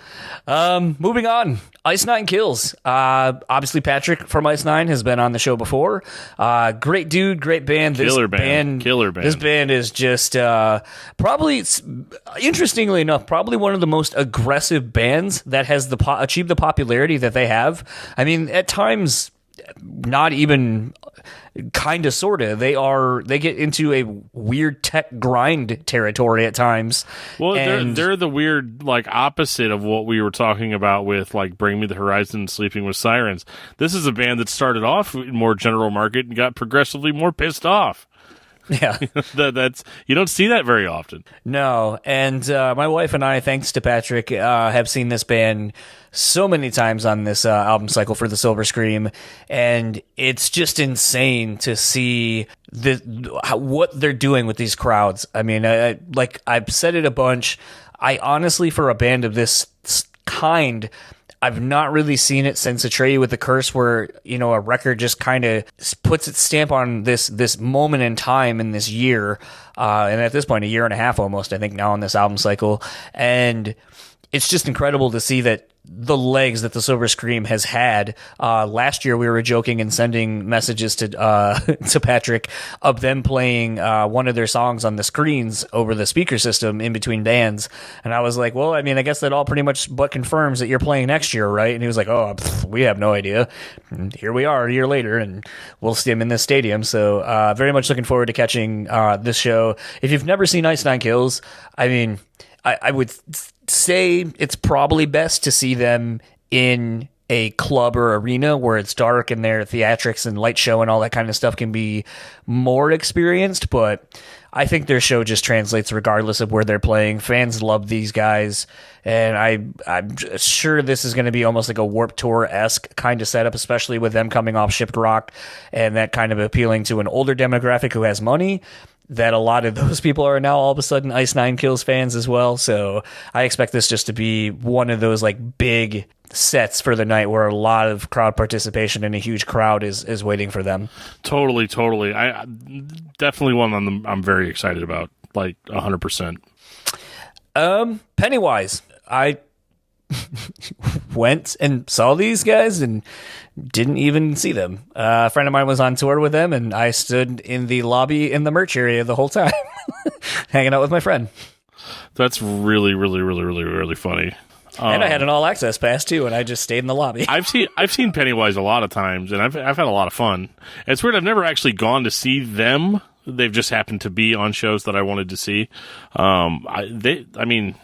Moving on. Ice Nine Kills. Obviously, Patrick from Ice Nine has been on the show before. Great dude, great band. Killer band. This band is just probably, interestingly enough, probably one of the most aggressive bands that has achieved the popularity that they have. I mean, at times, not even kind of, sort of. They get into a weird tech grind territory at times. Well, they're the weird, like, opposite of what we were talking about with, like, Bring Me the Horizon and Sleeping with Sirens. This is a band that started off more general market and got progressively more pissed off. Yeah. That's you don't see that very often. No, and my wife and I, thanks to Patrick, have seen this band so many times on this album cycle for the Silver Scream, and it's just insane to see what they're doing with these crowds. I mean, I've said it a bunch. I honestly, for a band of this kind, I've not really seen it since Atreyu with the Curse, where, a record just kind of puts its stamp on this moment in time in this year. And at this point, a year and a half almost, I think, now on this album cycle. And it's just incredible to see that the legs that the Silver Scream has had. Last year, we were joking and sending messages to Patrick of them playing one of their songs on the screens over the speaker system in between bands. And I was like, well, I mean, I guess that all pretty much but confirms that you're playing next year, right? And he was like, oh, we have no idea. And here we are a year later, and we'll see him in this stadium. So very much looking forward to catching this show. If you've never seen Ice Nine Kills, I mean, I would say it's probably best to see them in a club or arena where it's dark and their theatrics and light show and all that kind of stuff can be more experienced. But I think their show just translates regardless of where they're playing. Fans love these guys, and I'm sure this is going to be almost like a Warped Tour-esque kind of setup, especially with them coming off Shipped Rock and that kind of appealing to an older demographic who has money. that a lot of those people are now all of a sudden Ice Nine Kills fans as well. So I expect this just to be one of those like big sets for the night where a lot of crowd participation and a huge crowd is waiting for them. Totally. I definitely one I'm very excited about, like 100%. Pennywise. I went and saw these guys and didn't even see them. A friend of mine was on tour with them, and I stood in the lobby in the merch area the whole time, hanging out with my friend. That's really, really, really, really, really funny. And I had an all access pass too, and I just stayed in the lobby. I've seen Pennywise a lot of times, and I've had a lot of fun. It's weird. I've never actually gone to see them. They've just happened to be on shows that I wanted to see. I mean,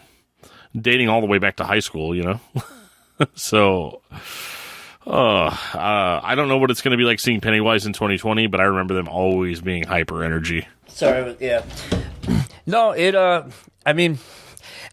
dating all the way back to high school, you know. So, I don't know what it's going to be like seeing Pennywise in 2020, but I remember them always being hyper energy. Sorry, yeah. No, I mean,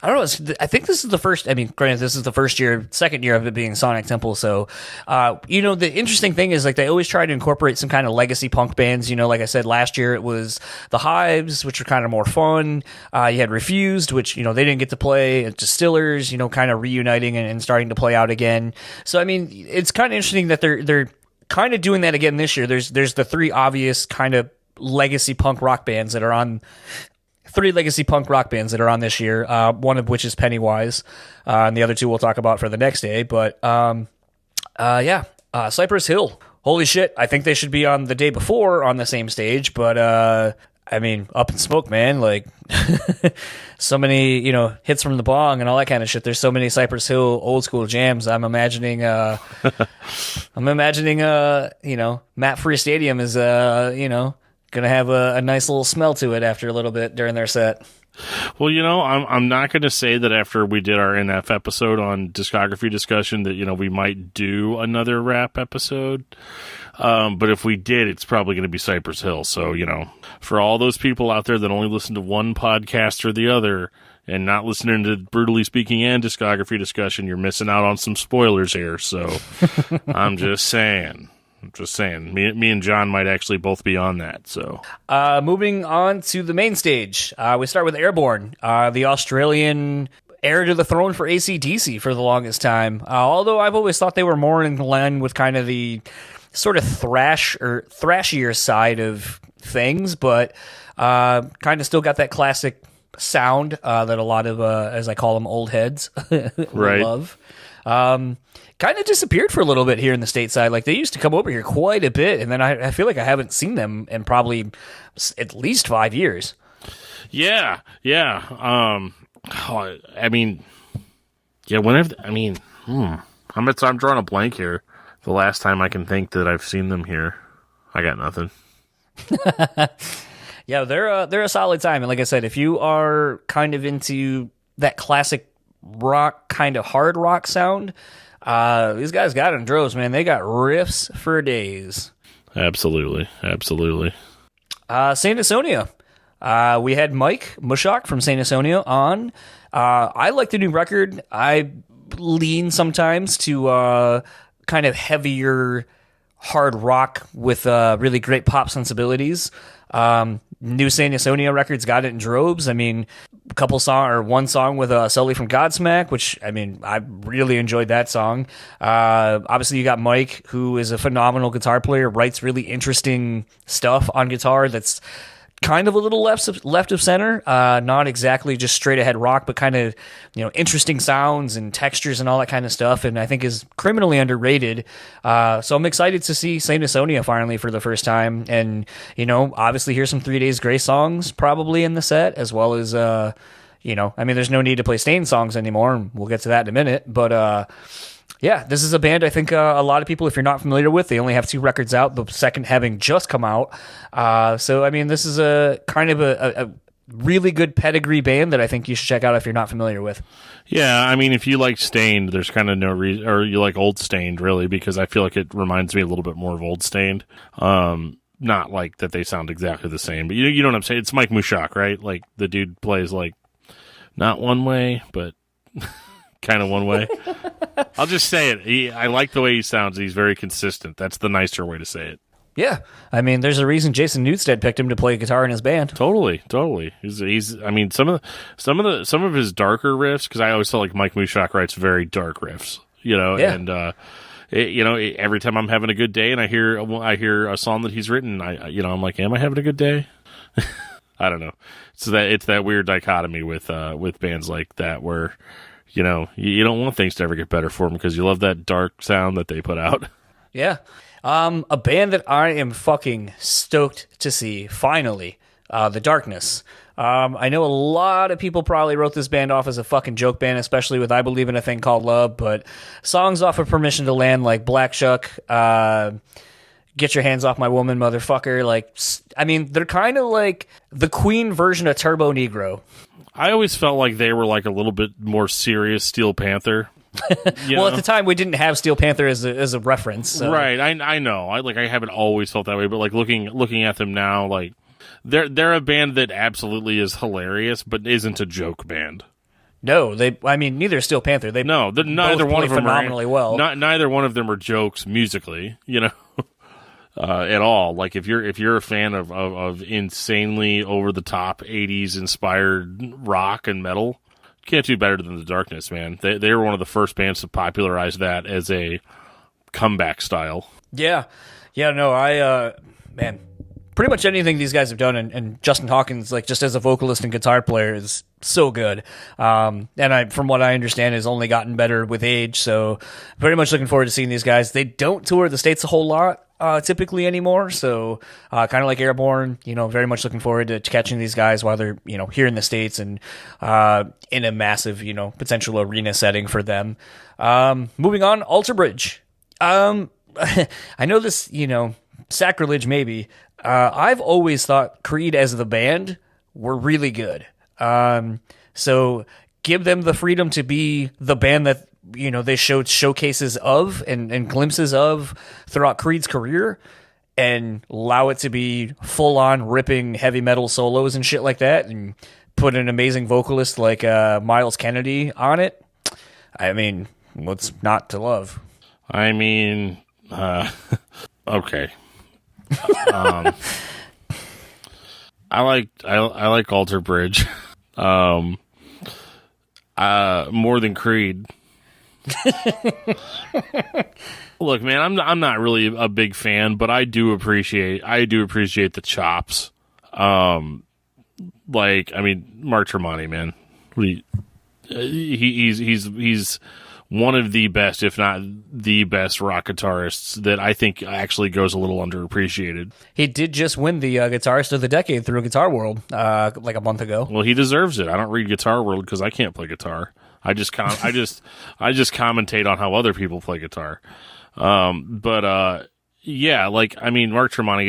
I don't know. I think this is the first. I mean, granted, this is the second year of it being Sonic Temple. So, the interesting thing is like they always try to incorporate some kind of legacy punk bands. You know, like I said, last year it was the Hives, which were kind of more fun. You had Refused, which they didn't get to play. Distillers, kind of reuniting and starting to play out again. So, I mean, it's kind of interesting that they're kind of doing that again this year. There's the three obvious kind of legacy punk rock bands that are on. Three legacy punk rock bands that are on this year, one of which is Pennywise, and the other two we'll talk about for the next day. But, Cypress Hill. Holy shit, I think they should be on the day before on the same stage, but, I mean, Up in Smoke, man, like, so many, hits from the bong and all that kind of shit. There's so many Cypress Hill old school jams. I'm imagining, Mapfre Stadium is, going to have a nice little smell to it after a little bit during their set. Well, I'm not going to say that after we did our NF episode on discography discussion that, we might do another rap episode. But if we did, it's probably going to be Cypress Hill. So, for all those people out there that only listen to one podcast or the other and not listening to Brewtally Speaking and discography discussion, you're missing out on some spoilers here. So I'm just saying. Me and John might actually both be on that. So, moving on to the main stage, we start with Airborne, the Australian heir to the throne for AC/DC for the longest time. Although I've always thought they were more in line with kind of the sort of thrashier side of things, but kind of still got that classic sound that a lot of, as I call them, old heads right. love. Kind of disappeared for a little bit here in the stateside. Like they used to come over here quite a bit, and then I feel like I haven't seen them in probably at least 5 years. Yeah. I'm drawing a blank here. The last time I can think that I've seen them here, I got nothing. Yeah, they're a solid time, and like I said, if you are kind of into that classic rock, kind of hard rock sound. These guys got in droves, man. They got riffs for days. Absolutely. Saint Sonia. We had Mike Mushok from Saint Sonia on. I like the new record. I lean sometimes to kind of heavier hard rock with really great pop sensibilities. New Saint Sonia records got it in droves. I mean, one song with Sully from Godsmack, which, I mean, I really enjoyed that song. Obviously, you got Mike, who is a phenomenal guitar player, writes really interesting stuff on guitar that's kind of a little left of center, not exactly just straight ahead rock, but kind of, interesting sounds and textures and all that kind of stuff, and I think is criminally underrated. So I'm excited to see Saint Sonia finally for the first time, and, obviously here's some 3 Days Grace songs probably in the set, as well as, there's no need to play Stain songs anymore, and we'll get to that in a minute, but, yeah, this is a band I think a lot of people, if you're not familiar with, they only have 2 records out, the second having just come out. So, I mean, this is a kind of a really good pedigree band that I think you should check out if you're not familiar with. Yeah, I mean, if you like Stained, there's kind of no reason, or you like Old Stained, really, because I feel like it reminds me a little bit more of Old Stained. Not like that they sound exactly the same, but you know what I'm saying? It's Mike Mushok, right? Like, the dude plays, like, not one way, but... kind of one way. I'll just say it. I like the way he sounds. He's very consistent. That's the nicer way to say it. Yeah, I mean, there's a reason Jason Newsted picked him to play guitar in his band. Totally. He's. I mean, some of his darker riffs, because I always feel like Mike Mushak writes very dark riffs. Yeah. And every time I'm having a good day and I hear a song that he's written, I'm like, am I having a good day? I don't know. So it's that weird dichotomy with bands like that where, you don't want things to ever get better for them because you love that dark sound that they put out. Yeah. A band that I am fucking stoked to see, finally, The Darkness. I know a lot of people probably wrote this band off as a fucking joke band, especially with I Believe in a Thing Called Love, but songs off of Permission to Land like Black Shuck, Get Your Hands Off My Woman, Motherfucker, they're kind of like the Queen version of Turbo Negro. I always felt like they were like a little bit more serious Steel Panther. Well, at the time we didn't have Steel Panther as a reference, so. Right? I know. I haven't always felt that way, but like looking at them now, like they're a band that absolutely is hilarious, but isn't a joke band. No, neither is Steel Panther. Neither one of them phenomenally well. Neither one of them are jokes musically, at all. Like if you're a fan of insanely over the top 80s inspired rock and metal, can't do better than The Darkness, man. They were one of the first bands to popularize that as a comeback style. Yeah. No, man, pretty much anything these guys have done, and Justin Hawkins, like, just as a vocalist and guitar player, is so good. And from what I understand, has only gotten better with age, so pretty much looking forward to seeing these guys. They don't tour the States a whole lot, typically anymore, so kind of like Airborne, very much looking forward to catching these guys while they're, here in the States and in a massive, potential arena setting for them. Moving on, Alter Bridge. I know this, sacrilege maybe. I've always thought Creed as the band were really good. So give them the freedom to be the band that, they showed showcases of and glimpses of throughout Creed's career, and allow it to be full-on ripping heavy metal solos and shit like that, and put an amazing vocalist like Miles Kennedy on it. I mean, what's not to love? I mean, okay. I like Alter Bridge more than Creed. Look, man, I'm not really a big fan, but I do appreciate the chops. Mark Tremonti, man, he's one of the best, if not the best, rock guitarists that I think actually goes a little underappreciated. He did just win the Guitarist of the Decade through Guitar World like a month ago. Well, he deserves it. I don't read Guitar World because I can't play guitar. I just commentate on how other people play guitar. Mark Tremonti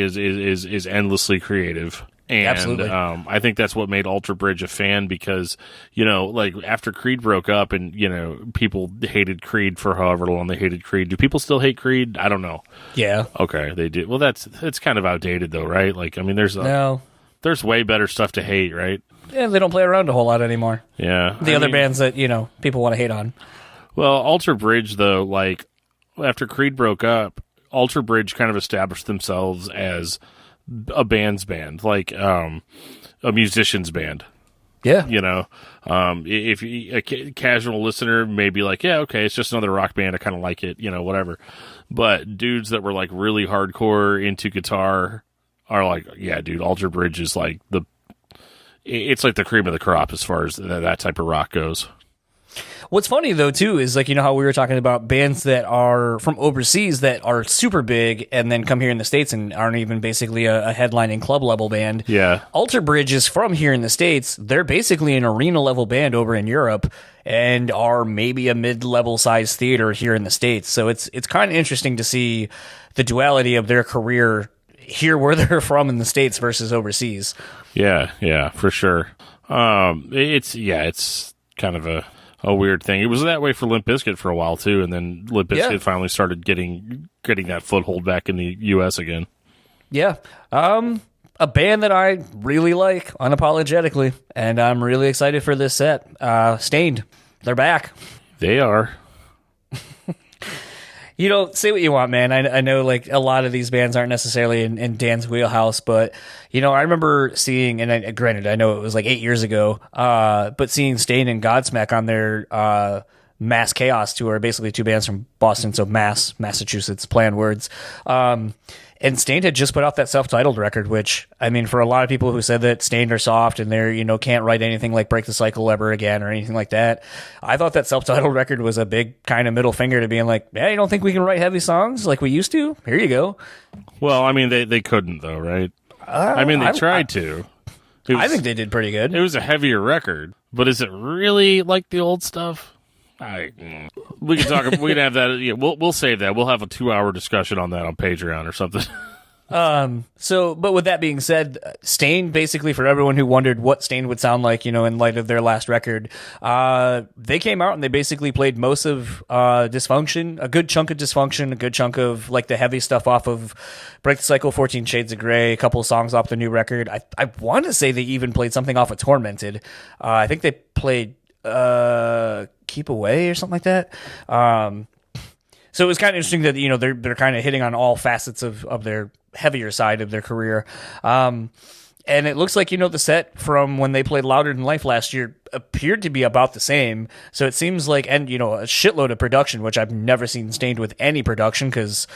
is endlessly creative. And absolutely. I think that's what made Alter Bridge a fan, because, after Creed broke up and, people hated Creed for however long they hated Creed. Do people still hate Creed? I don't know. Yeah. Okay, they do. Well, it's kind of outdated though, right? There's way better stuff to hate, right? Yeah, they don't play around a whole lot anymore. Yeah. The other bands that, people want to hate on. Well, Alter Bridge, though, after Creed broke up, Alter Bridge kind of established themselves as a band's band, a musician's band. Yeah. If a casual listener may be like, yeah, okay, it's just another rock band, I kind of like it, whatever. But dudes that were really hardcore into guitar are like, yeah, dude, Alter Bridge is it's like the cream of the crop as far as that type of rock goes. What's funny, though, too, is how we were talking about bands that are from overseas that are super big and then come here in the States and aren't even basically a headlining club-level band. Yeah. Alter Bridge is from here in the States. They're basically an arena-level band over in Europe and are maybe a mid-level size theater here in the States. So it's kind of interesting to see the duality of their career here where they're from in the States versus overseas. Yeah, for sure. It's kind of a weird thing. It was that way for Limp Bizkit for a while too, and then Limp Bizkit finally started getting that foothold back in the U.S. again. Yeah. A band that I really like unapologetically, and I'm really excited for this set. Stained. They're back. They are. Say what you want, man. I know like a lot of these bands aren't necessarily in Dan's wheelhouse, but I remember seeing, and granted, I know it was like 8 years ago, but seeing Stain and Godsmack on their Mass Chaos tour, basically two bands from Boston, so Massachusetts, play on words. And Stained had just put out that self-titled record, which, I mean, for a lot of people who said that Stained are soft and they're, can't write anything like Break the Cycle ever again or anything like that, I thought that self-titled record was a big kind of middle finger to being like, yeah, you don't think we can write heavy songs like we used to? Here you go. Well, I mean, they couldn't, though, right? They tried to. I think they did pretty good. It was a heavier record, but is it really like the old stuff? We can talk. We can have that. Yeah, we'll save that. We'll have a 2-hour discussion on that on Patreon or something. But with that being said, Stain, basically for everyone who wondered what Stain would sound like, in light of their last record, they came out and they basically played most of Dysfunction, a good chunk of Dysfunction, a good chunk of like the heavy stuff off of Break the Cycle, 14 Shades of Grey, a couple of songs off the new record. I want to say they even played something off of Tormented. I think they played Keep Away or something like that. So it was kind of interesting that they're kind of hitting on all facets of their heavier side of their career. And it looks like the set from when they played Louder Than Life last year appeared to be about the same. So it seems like, and a shitload of production, which I've never seen Stained with any production, because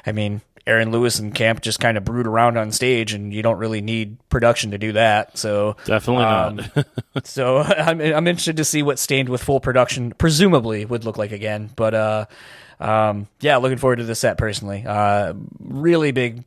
I mean, Aaron Lewis and Camp just kind of brood around on stage, and you don't really need production to do that. So definitely not. So I'm interested to see what Stained with full production presumably would look like again. But yeah, looking forward to the set personally. Really big,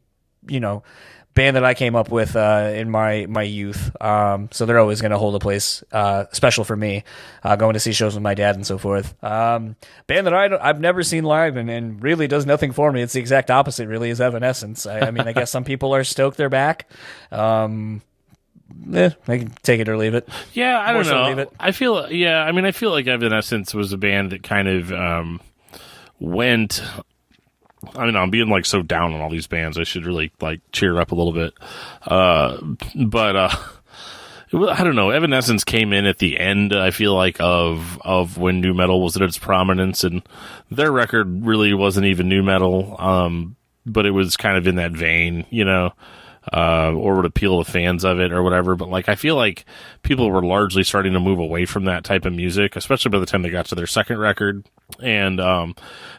band that I came up with in my youth. So they're always going to hold a place special for me, going to see shows with my dad and so forth. Band that I've never seen live and really does nothing for me. It's the exact opposite, really, is Evanescence. I mean, I guess some people are stoked they're back. I can take it or leave it. Yeah, I don't know. Leave it. I feel like Evanescence was a band that kind of went... I mean, I'm being like so down on all these bands. I should really like cheer up a little bit. But I don't know. Evanescence came in at the end, I feel like, of when nu metal was at its prominence, and their record really wasn't even nu metal. But it was kind of in that vein, or would appeal to fans of it or whatever. But like, I feel like people were largely starting to move away from that type of music, especially by the time they got to their second record. And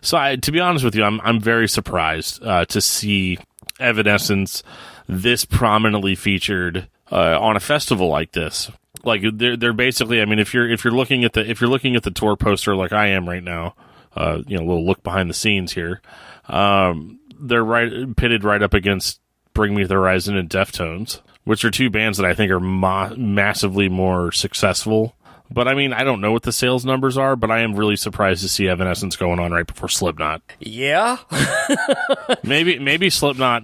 so to be honest with you, I'm very surprised to see Evanescence this prominently featured on a festival like this. Like they're basically, I mean, if you're looking at the tour poster like I am right now, a little look behind the scenes here. They're pitted right up against Bring Me the Horizon and Deftones, which are two bands that I think are massively more successful. But I mean, I don't know what the sales numbers are, but I am really surprised to see Evanescence going on right before Slipknot. Yeah. maybe Slipknot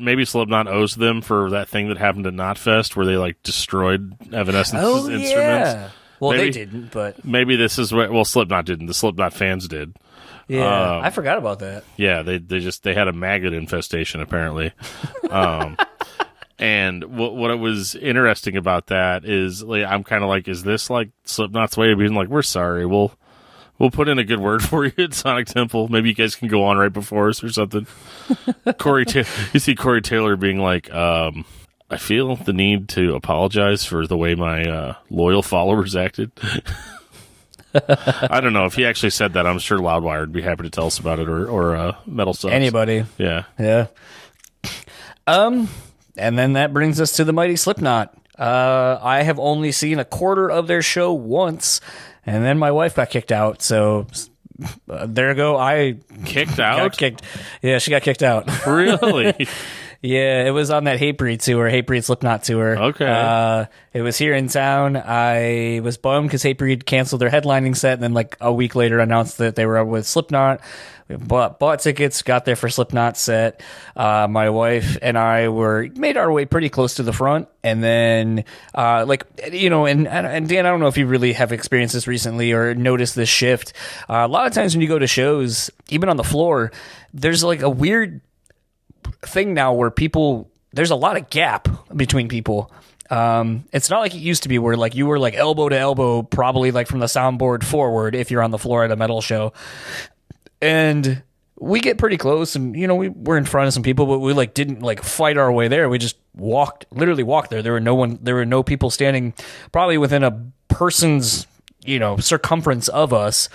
owes them for that thing that happened at Knotfest where they like destroyed Evanescence's instruments. Yeah. Well, they didn't, but maybe this is what. Well, Slipknot didn't. The Slipknot fans did. Yeah, I forgot about that. Yeah, they had a maggot infestation apparently. And what was interesting about that is, like, I'm kind of like, is this like Slipknot's way of being like, we're sorry, we'll put in a good word for you at Sonic Temple. Maybe you guys can go on right before us or something. You see Corey Taylor being like, I feel the need to apologize for the way my loyal followers acted. I don't know if he actually said that. I'm sure Loudwire would be happy to tell us about it, or Metal Subs. Anybody. Yeah. And then that brings us to the mighty Slipknot. I have only seen a quarter of their show once, and then my wife got kicked out. So there you go. I kicked out. Yeah, she got kicked out. Really? Yeah, it was on that Hatebreed tour, Hatebreed Slipknot tour. Okay. It was here in town. I was bummed because Hatebreed canceled their headlining set, and then like a week later announced that they were with Slipknot. We bought tickets, got there for Slipknot set. My wife and I made our way pretty close to the front, and then and Dan, I don't know if you really have experienced this recently or noticed this shift. A lot of times when you go to shows, even on the floor, there's like a weird thing now where there's a lot of gap between people. It's not like it used to be where like you were like elbow to elbow, probably like from the soundboard forward if you're on the floor at a metal show. And we get pretty close, and we were in front of some people, but we like didn't like fight our way there. We just literally walked there. There were no people standing probably within a person's circumference of us.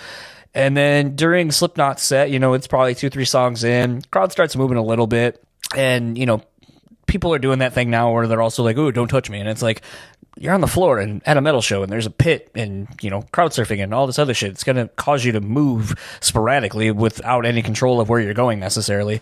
And then during Slipknot's set, it's probably 2-3 songs in, crowd starts moving a little bit, and people are doing that thing now where they're also like, "Ooh, don't touch me," and it's like, you're on the floor and at a metal show and there's a pit and, crowd surfing and all this other shit. It's going to cause you to move sporadically without any control of where you're going necessarily.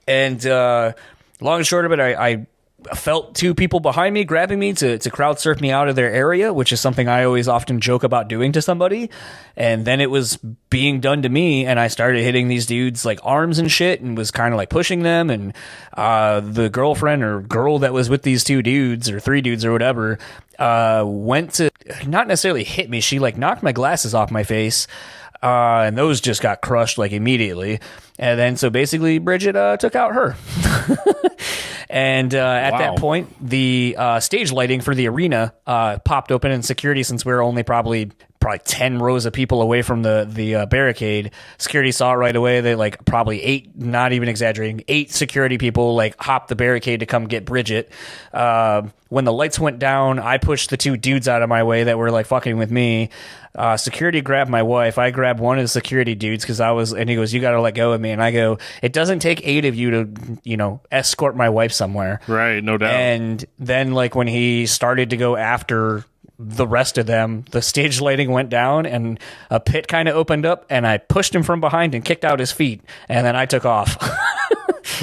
And long and short of it, I felt 2 people behind me grabbing me to crowd surf me out of their area, which is something I always often joke about doing to somebody. And then it was being done to me, and I started hitting these dudes like arms and shit, and was kind of like pushing them. And the girlfriend or girl that was with these 2 dudes or 3 dudes or whatever went to not necessarily hit me. She like knocked my glasses off my face. And those just got crushed like immediately. And then so basically Bridget took out her. And at that point, the stage lighting for the arena popped open, and security, since we were only probably 10 rows of people away from the barricade, security saw it right away. They like probably 8, not even exaggerating, 8 security people like hopped the barricade to come get Bridget. When the lights went down, I pushed the 2 dudes out of my way that were like fucking with me. Security grabbed my wife. I grabbed one of the security dudes and he goes, "You got to let go of me." And I go, "It doesn't take 8 of you to, escort my wife somewhere." Right. No doubt. And then like when he started to go after the rest of them, the stage lighting went down and a pit kind of opened up, and I pushed him from behind and kicked out his feet. And then I took off.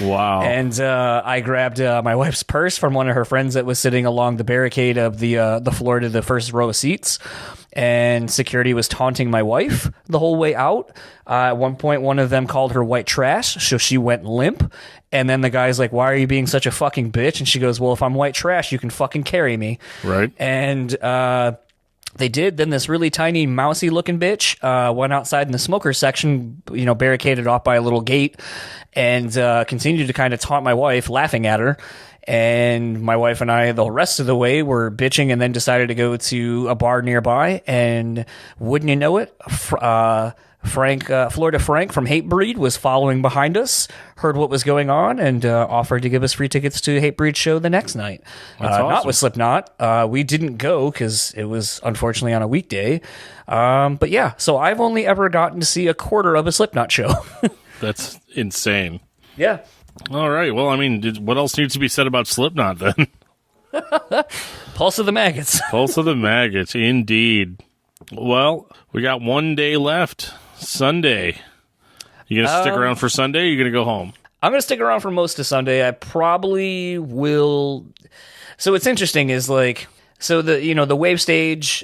Wow. And I grabbed my wife's purse from one of her friends that was sitting along the barricade of the floor to the first row of seats. And security was taunting my wife the whole way out. At one point, one of them called her white trash, so she went limp. And then the guy's like, "Why are you being such a fucking bitch?" And she goes, "Well, if I'm white trash, you can fucking carry me." Right. And they did. Then this really tiny, mousy looking bitch went outside in the smoker section, barricaded off by a little gate, and continued to kind of taunt my wife, laughing at her. And my wife and I, the rest of the way, were bitching, and then decided to go to a bar nearby. And wouldn't you know it, Florida Frank from Hatebreed was following behind us, heard what was going on, and offered to give us free tickets to Hatebreed's show the next night. Awesome. Not with Slipknot. We didn't go because it was unfortunately on a weekday. But yeah, so I've only ever gotten to see a quarter of a Slipknot show. That's insane. Yeah. All right. Well, I mean, what else needs to be said about Slipknot then? Pulse of the Maggots. Pulse of the Maggots, indeed. Well, we got 1 day left. Sunday. You gonna stick around for Sunday, or you gonna go home? I'm gonna stick around for most of Sunday. I probably will. So what's interesting is like, so the wave stage.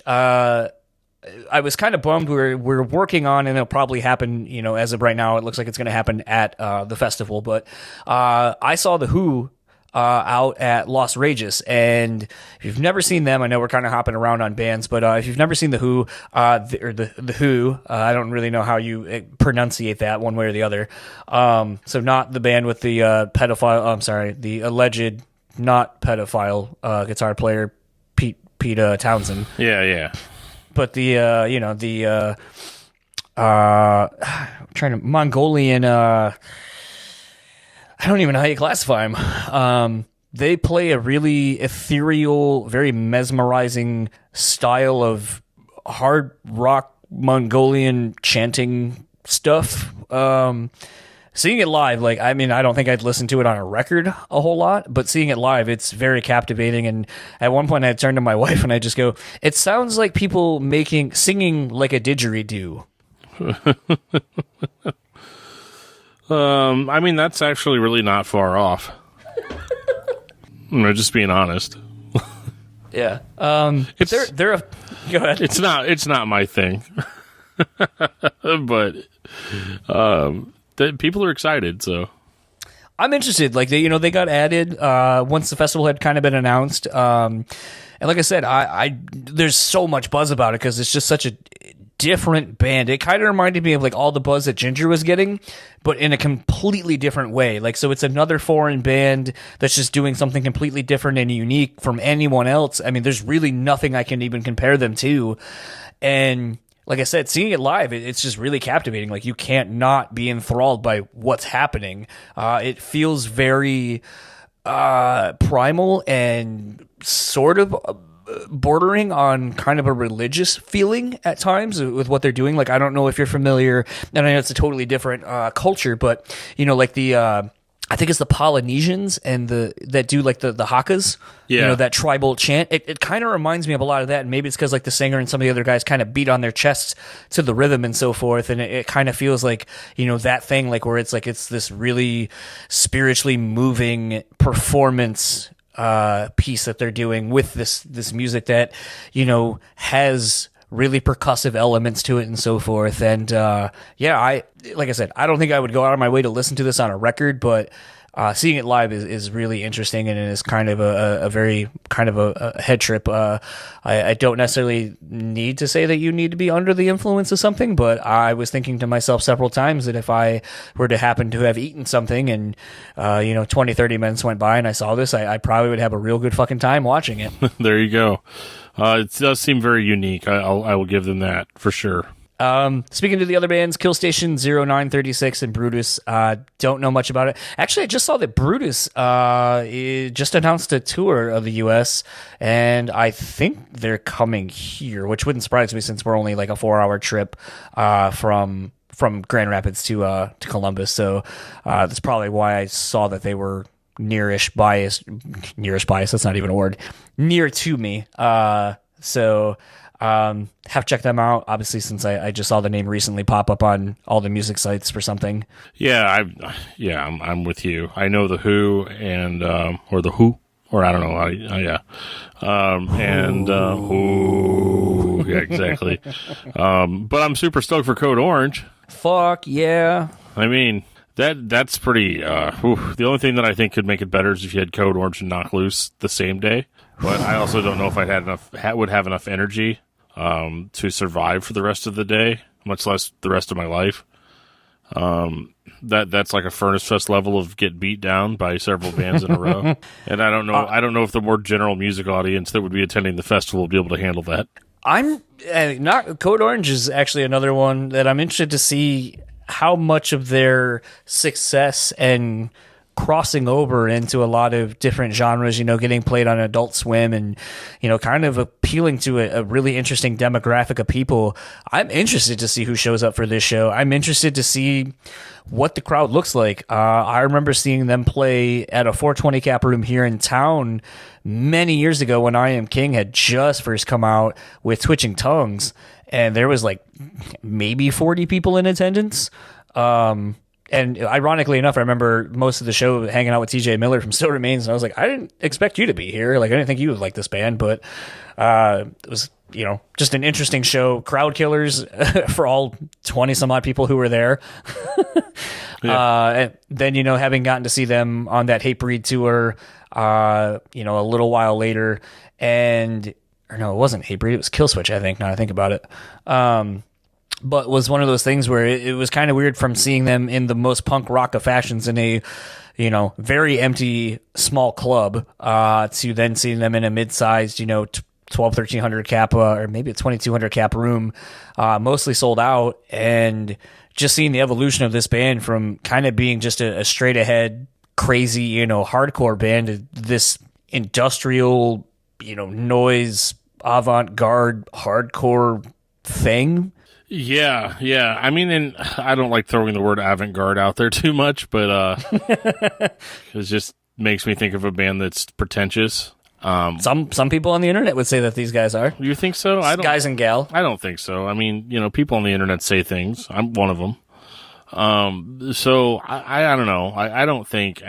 I was kind of bummed. We're working on, and it'll probably happen. As of right now, it looks like it's going to happen at the festival. But I saw the Who out at Los Rages, and if you've never seen them, I know we're kind of hopping around on bands, but if you've never seen the Who, the Who, I don't really know how you pronunciate that one way or the other. So not the band with the pedophile. I'm sorry, the alleged not pedophile guitar player Pete Townsend. Yeah. But Mongolian, I don't even know how you classify them. They play a really ethereal, very mesmerizing style of hard rock Mongolian chanting stuff. Seeing it live, I don't think I'd listen to it on a record a whole lot, but seeing it live, it's very captivating. And at one point, I turned to my wife and I just go, "It sounds like people singing like a didgeridoo." That's actually really not far off. I'm just being honest. Yeah. Go ahead. It's not my thing. But people are excited, so I'm interested. They got added once the festival had kind of been announced. And like I said, I there's so much buzz about it because it's just such a different band. It kind of reminded me of all the buzz that Ginger was getting, but in a completely different way. So it's another foreign band that's just doing something completely different and unique from anyone else. I mean, there's really nothing I can even compare them to. And like I said, seeing it live, it's just really captivating. Like, you can't not be enthralled by what's happening. It feels very primal and sort of bordering on kind of a religious feeling at times with what they're doing. Like, I don't know if you're familiar, and I know it's a totally different culture, but, you know, like I think it's the Polynesians and that do like the Hakas, you know, that tribal chant. It kind of reminds me of a lot of that, and maybe it's because like the singer and some of the other guys kind of beat on their chests to the rhythm and so forth, and it kind of feels like, you know, that thing, like where it's like it's this really spiritually moving performance piece that they're doing with this music that, you know, has really percussive elements to it and so forth. And like I said, I don't think I would go out of my way to listen to this on a record, but seeing it live is really interesting, and it is kind of a very kind of a head trip. I don't necessarily need to say that you need to be under the influence of something, but I was thinking to myself several times that if I were to happen to have eaten something and 20, 30 minutes went by and I saw this, I probably would have a real good fucking time watching it. There you go. It does seem very unique. I will give them that for sure. Speaking to the other bands, Killstation 0936 and Brutus, don't know much about it. Actually, I just saw that Brutus just announced a tour of the U.S., and I think they're coming here, which wouldn't surprise me since we're only like a 4-hour trip from Grand Rapids to Columbus. So that's probably why I saw that they were nearish bias. That's not even a word. Near to me. Have checked them out, obviously, since I just saw the name recently pop up on all the music sites for something. I'm with you. I know the Who and or the Who, or I don't know. Who, yeah, exactly. But I'm super stoked for Code Orange. Fuck yeah! I mean, that's pretty. The only thing that I think could make it better is if you had Code Orange and Knock Loose the same day. But I also don't know if would have enough energy to survive for the rest of the day, much less the rest of my life. That's like a Furnace Fest level of get beat down by several bands in a row. And I don't know if the more general music audience that would be attending the festival would be able to handle that. Code Orange is actually another one that I'm interested to see how much of their success and crossing over into a lot of different genres, getting played on Adult Swim and, kind of appealing to a really interesting demographic of people. I'm interested to see who shows up for this show. I'm interested to see what the crowd looks like. I remember seeing them play at a 420 cap room here in town many years ago when I Am King had just first come out with Twitching Tongues, and there was like maybe 40 people in attendance. And ironically enough, I remember most of the show hanging out with TJ Miller from Still Remains, and I was like, I didn't expect you to be here. Like, I didn't think you would like this band, but it was, just an interesting show. Crowd killers for all 20-some-odd people who were there. And then, having gotten to see them on that Hatebreed tour, a little while later, it wasn't Hatebreed, it was Killswitch, I think, now I think about it. But was one of those things where it was kind of weird from seeing them in the most punk rock of fashions in a, very empty small club, to then seeing them in a mid-sized, 1,300 cap, or maybe a 2,200 cap room, mostly sold out, and just seeing the evolution of this band from kind of being just a straight ahead, crazy, hardcore band to this industrial, noise, avant-garde, hardcore thing. Yeah. I mean, and I don't like throwing the word avant-garde out there too much, but it just makes me think of a band that's pretentious. Some people on the internet would say that these guys are. You think so? Guys and gal. I don't think so. I mean, people on the internet say things. I'm one of them. So I don't know. I don't think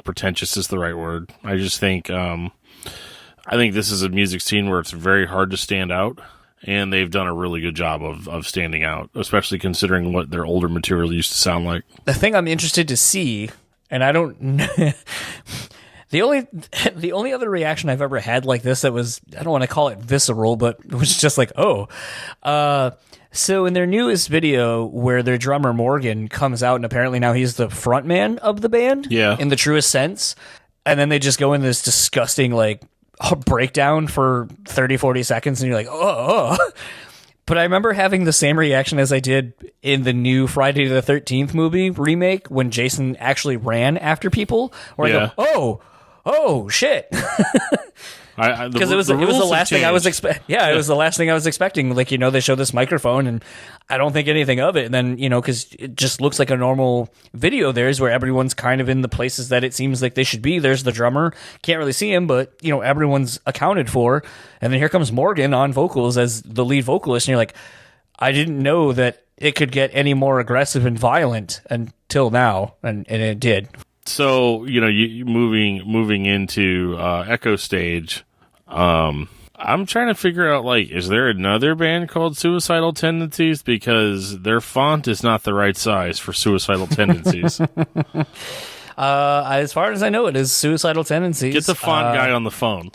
pretentious is the right word. I just think I think this is a music scene where it's very hard to stand out. And they've done a really good job of standing out, especially considering what their older material used to sound like. The thing I'm interested to see, and I don't... the only other reaction I've ever had like this that was, I don't want to call it visceral, but it was just like, so in their newest video where their drummer Morgan comes out and apparently now he's the front man of the band, in the truest sense, and then they just go in this disgusting, like, breakdown for 30-40 seconds and you're like, But I remember having the same reaction as I did in the new Friday the 13th movie remake when Jason actually ran after people. Where I go, oh, shit. Because it was the last thing I was expecting. Yeah, it was the last thing I was expecting. Like, they show this microphone, and I don't think anything of it. And then, because it just looks like a normal video theirs where everyone's kind of in the places that it seems like they should be. There's the drummer. Can't really see him, but, everyone's accounted for. And then here comes Morgan on vocals as the lead vocalist. And you're like, I didn't know that it could get any more aggressive and violent until now. And it did. So, you moving into Echo Stage, I'm trying to figure out, is there another band called Suicidal Tendencies? Because their font is not the right size for Suicidal Tendencies. As far as I know, it is Suicidal Tendencies. Get the font guy on the phone.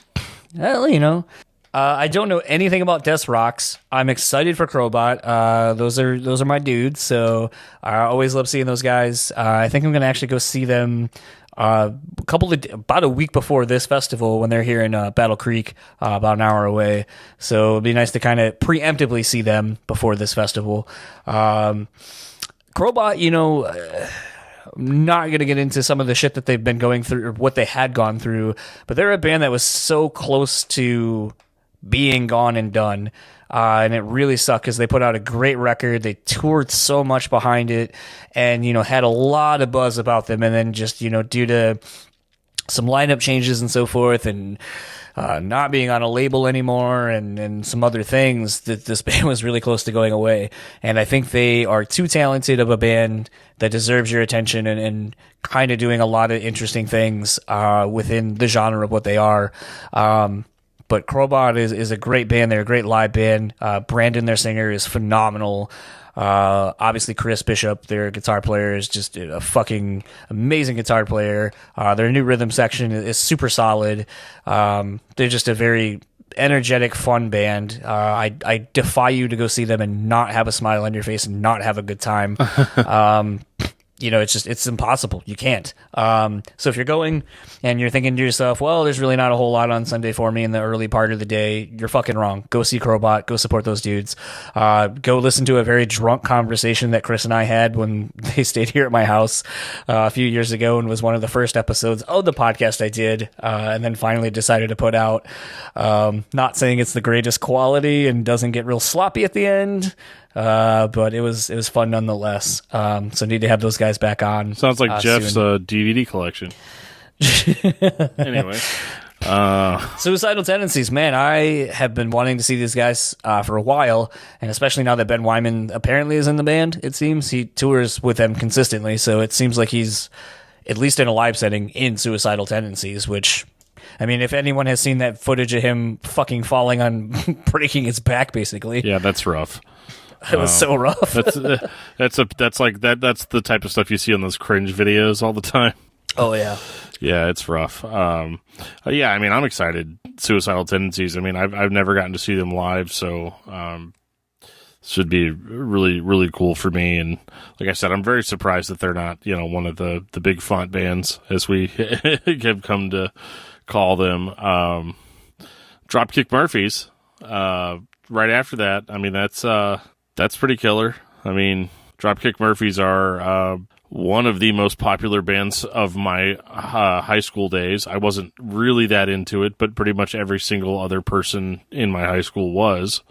Well, I don't know anything about Death Rocks. I'm excited for Crowbot. Those are my dudes, so I always love seeing those guys. I think I'm going to actually go see them about a week before this festival when they're here in Battle Creek, about an hour away. So it'd be nice to kind of preemptively see them before this festival. Crowbot, I'm not going to get into some of the shit that they've been going through or what they had gone through, but they're a band that was so close to being gone and done. And it really sucked because they put out a great record. They toured so much behind it and, had a lot of buzz about them. And then just, due to some lineup changes and so forth and not being on a label anymore and some other things, that this band was really close to going away. And I think they are too talented of a band that deserves your attention and kind of doing a lot of interesting things within the genre of what they are. But Crowbot is a great band. They're a great live band. Brandon, their singer, is phenomenal. Obviously, Chris Bishop, their guitar player, is just a fucking amazing guitar player. Their new rhythm section is super solid. They're just a very energetic, fun band. I defy you to go see them and not have a smile on your face and not have a good time. It's impossible. You can't. So if you're going and you're thinking to yourself, well, there's really not a whole lot on Sunday for me in the early part of the day, you're fucking wrong. Go see Crowbot. Go support those dudes. Go listen to a very drunk conversation that Chris and I had when they stayed here at my house a few years ago and was one of the first episodes of the podcast I did, and then finally decided to put out. Not saying it's the greatest quality and doesn't get real sloppy at the end, but it was fun nonetheless. So need to have those guys back on. Sounds like Jeff's DVD collection. Anyway, Suicidal Tendencies, man, I have been wanting to see these guys for a while, and especially now that Ben Wyman apparently is in the band. It seems he tours with them consistently, so it seems like he's at least in a live setting in Suicidal Tendencies, which, I mean, if anyone has seen that footage of him fucking falling on breaking his back, basically. Yeah, that's rough. It was so rough. That's the type of stuff you see on those cringe videos all the time. Oh yeah. Yeah, it's rough. Yeah, I mean, I'm excited. Suicidal Tendencies. I mean, I've never gotten to see them live, so should be really, really cool for me. And like I said, I'm very surprised that they're not, one of the big font bands, as we have come to call them. Dropkick Murphys. Right after that, I mean, that's pretty killer. I mean, Dropkick Murphys are one of the most popular bands of my high school days. I wasn't really that into it, but pretty much every single other person in my high school was,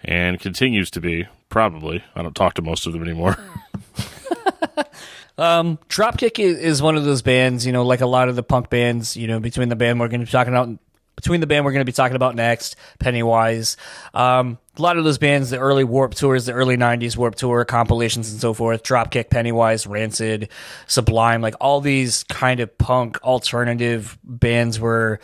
and continues to be, probably. I don't talk to most of them anymore. Dropkick is one of those bands, like a lot of the punk bands, between the band we're going to be talking about next, Pennywise. A lot of those bands, the early Warped Tours, the early 90s Warped Tour compilations and so forth, Dropkick, Pennywise, Rancid, Sublime, like all these kind of punk alternative bands were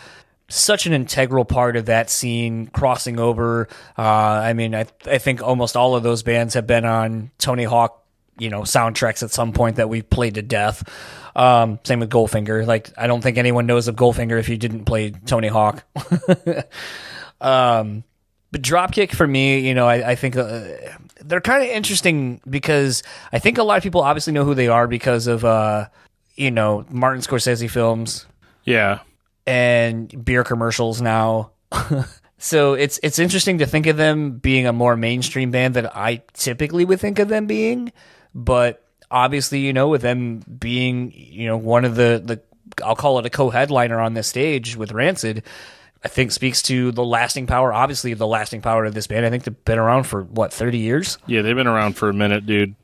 such an integral part of that scene, crossing over. I mean, I think almost all of those bands have been on Tony Hawk, soundtracks at some point that we've played to death. Same with Goldfinger. Like, I don't think anyone knows of Goldfinger if you didn't play Tony Hawk. But Dropkick, for me, I think they're kind of interesting because I think a lot of people obviously know who they are because of, Martin Scorsese films. Yeah. And beer commercials now. So it's interesting to think of them being a more mainstream band than I typically would think of them being, but obviously, you know, with them being, you know, one of the I'll call it a co-headliner on this stage with Rancid, I think speaks to the lasting power, obviously the lasting power of this band. I think they've been around for, 30 years? Yeah, they've been around for a minute, dude.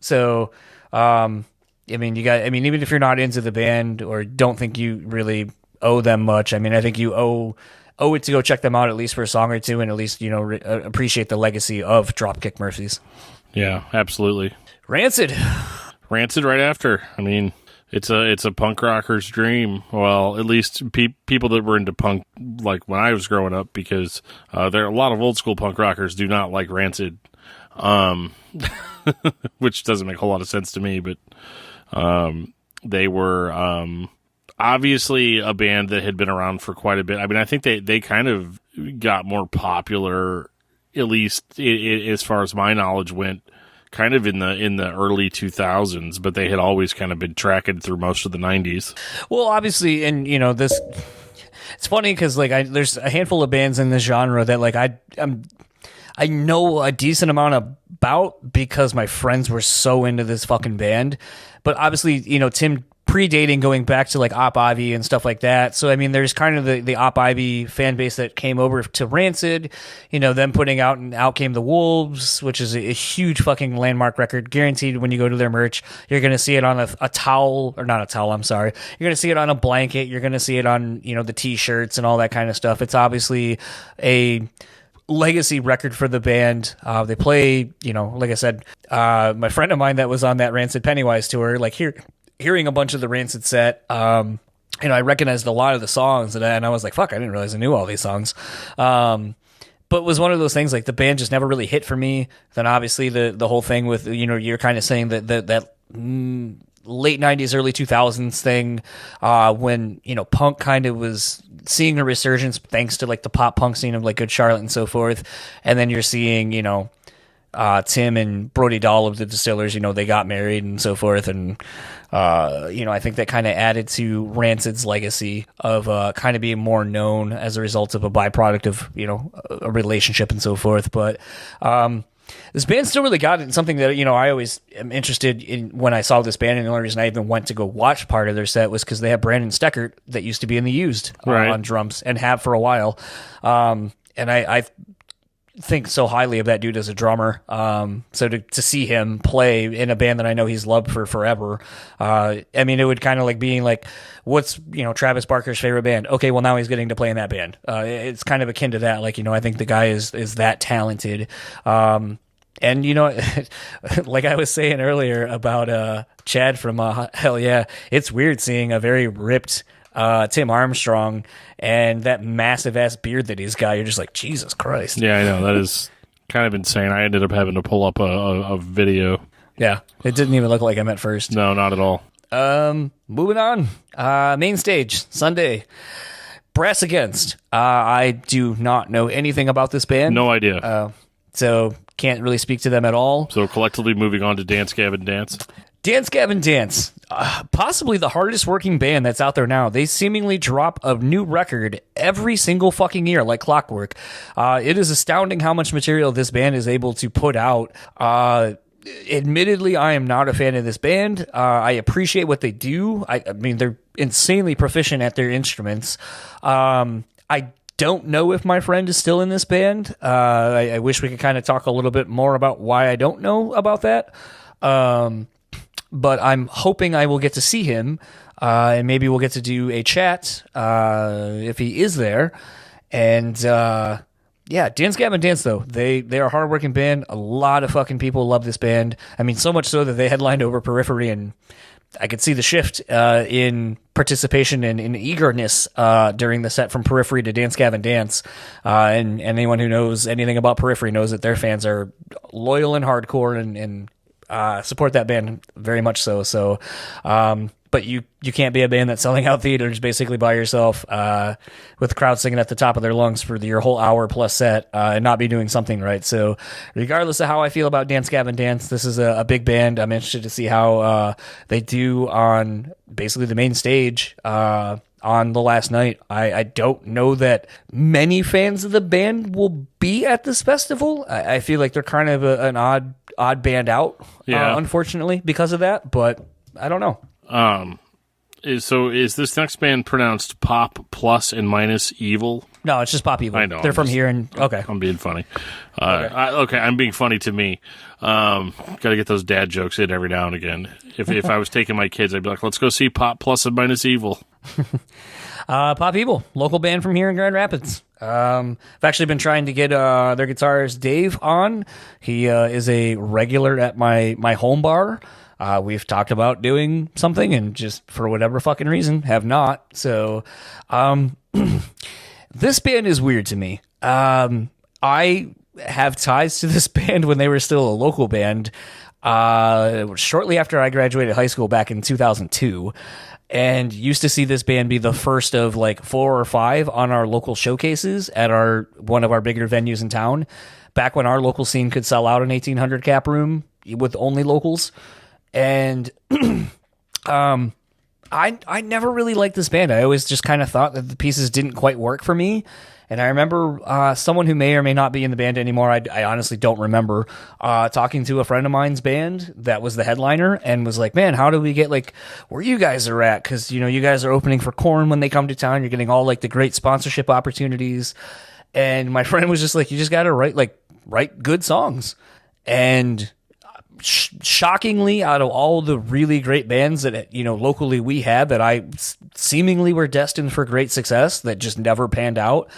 So, even if you're not into the band or don't think you really owe them much, I mean, I think you owe it to go check them out at least for a song or two and at least, you know, appreciate the legacy of Dropkick Murphys. Yeah, absolutely. Rancid right after. I mean, it's a punk rocker's dream. Well, at least people that were into punk, like when I was growing up, because there are a lot of old school punk rockers do not like Rancid, which doesn't make a whole lot of sense to me. But they were obviously a band that had been around for quite a bit. I mean, I think they kind of got more popular, at least as far as my knowledge went, kind of in the early 2000s, but they had always kind of been tracking through most of the 90s. Well, obviously, and you know, this, it's funny because like there's a handful of bands in this genre that like I know a decent amount about because my friends were so into this fucking band. But obviously, you know, Tim predating going back to like Op Ivy and stuff like that. So, I mean, there's kind of the Op Ivy fan base that came over to Rancid, you know, them putting out and Out Came the Wolves, which is a huge fucking landmark record. Guaranteed when you go to their merch, you're going to see it on a towel, or not a towel, I'm sorry. You're going to see it on a blanket. You're going to see it on, you know, the t-shirts and all that kind of stuff. It's obviously a legacy record for the band. They play, you know, like I said, my friend of mine that was on that Rancid Pennywise tour, like hearing a bunch of the Rancid set, you know, I recognized a lot of the songs, and I was like, fuck, I didn't realize I knew all these songs. But it was one of those things, like, the band just never really hit for me. Then obviously the whole thing with, you know, you're kind of saying that late 90s, early 2000s thing, when, you know, punk kind of was seeing a resurgence thanks to, like, the pop punk scene of, like, Good Charlotte and so forth. And then you're seeing, you know, Tim and Brody Dahl of the Distillers, you know, they got married and so forth. And, you know, I think that kind of added to Rancid's legacy of kind of being more known as a result of a byproduct of, you know, a relationship and so forth. But this band still really got it. And something that, you know, I always am interested in when I saw this band, and the only reason I even went to go watch part of their set was because they have Brandon Steckert that used to be in The Used on drums and have for a while. And I think so highly of that dude as a drummer. So to see him play in a band that I know he's loved for forever, I mean, it would kind of like being like, what's, you know, Travis Barker's favorite band? Okay, well, now he's getting to play in that band. It's kind of akin to that. Like, you know, I think the guy is that talented. And, you know, like I was saying earlier about Chad from Hell Yeah, it's weird seeing a very ripped Tim Armstrong and that massive ass beard that he's got. You're just like, Jesus Christ. Yeah, I know. That is kind of insane. I ended up having to pull up a video. Yeah, it didn't even look like him at first. No, not at all. Moving on. Main stage, Sunday. Brass Against. I do not know anything about this band. No idea. So can't really speak to them at all. So collectively moving on to Dance Gavin Dance. Dance Gavin Dance, possibly the hardest working band that's out there now. They seemingly drop a new record every single fucking year like clockwork. It is astounding how much material this band is able to put out. Admittedly, I am not a fan of this band. I appreciate what they do. I mean, they're insanely proficient at their instruments. I don't know if my friend is still in this band. I wish we could kind of talk a little bit more about why I don't know about that. But I'm hoping I will get to see him, and maybe we'll get to do a chat if he is there. And yeah, Dance Gavin Dance, though. They are a hardworking band. A lot of fucking people love this band. I mean, so much so that they headlined over Periphery, and I could see the shift in participation and in eagerness during the set from Periphery to Dance Gavin Dance. And anyone who knows anything about Periphery knows that their fans are loyal and hardcore and support that band very much so. So, but you can't be a band that's selling out theaters basically by yourself, with the crowd singing at the top of their lungs for your whole hour plus set, and not be doing something right. So regardless of how I feel about Dance Gavin Dance, this is a big band. I'm interested to see how they do on basically the main stage. on the last night. I don't know that many fans of the band will be at this festival. I feel like they're kind of an odd band out, unfortunately, because of that, but I don't know. Is this next band pronounced Pop plus and minus Evil? No, it's just Pop Evil. I know. They're from here, and okay. I'm being funny. I'm being funny to me. Got to get those dad jokes in every now and again. If I was taking my kids, I'd be like, let's go see Pop plus and minus Evil. Pop Evil, local band from here in Grand Rapids. I've actually been trying to get their guitarist Dave on. He is a regular at my home bar. We've talked about doing something and just for whatever fucking reason have not. So, this band is weird to me. I have ties to this band when they were still a local band, shortly after I graduated high school back in 2002, and used to see this band be the first of like 4 or 5 on our local showcases at one of our bigger venues in town, back when our local scene could sell out an 1,800 cap room with only locals. And I never really liked this band. I always just kind of thought that the pieces didn't quite work for me. And I remember someone who may or may not be in the band anymore, I honestly don't remember, talking to a friend of mine's band that was the headliner and was like, man, how do we get like where you guys are at? Because, you know, you guys are opening for Korn when they come to town. You're getting all like the great sponsorship opportunities. And my friend was just like, you just got to write good songs. And shockingly, out of all the really great bands that, you know, locally we had that I seemingly were destined for great success that just never panned out,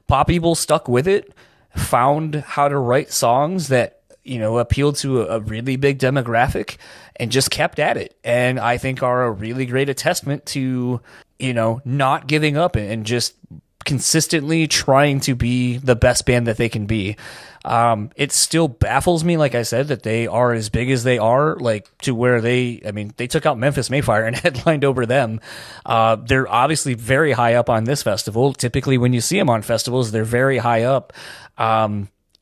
Pop Evil stuck with it, found how to write songs that, you know, appealed to a really big demographic and just kept at it. And I think are a really great testament to, you know, not giving up and just consistently trying to be the best band that they can be. It still baffles me, like I said, that they are as big as they are, like to where they took out Memphis Mayfire and headlined over them. They're obviously very high up on this festival. Typically when you see them on festivals, they're very high up.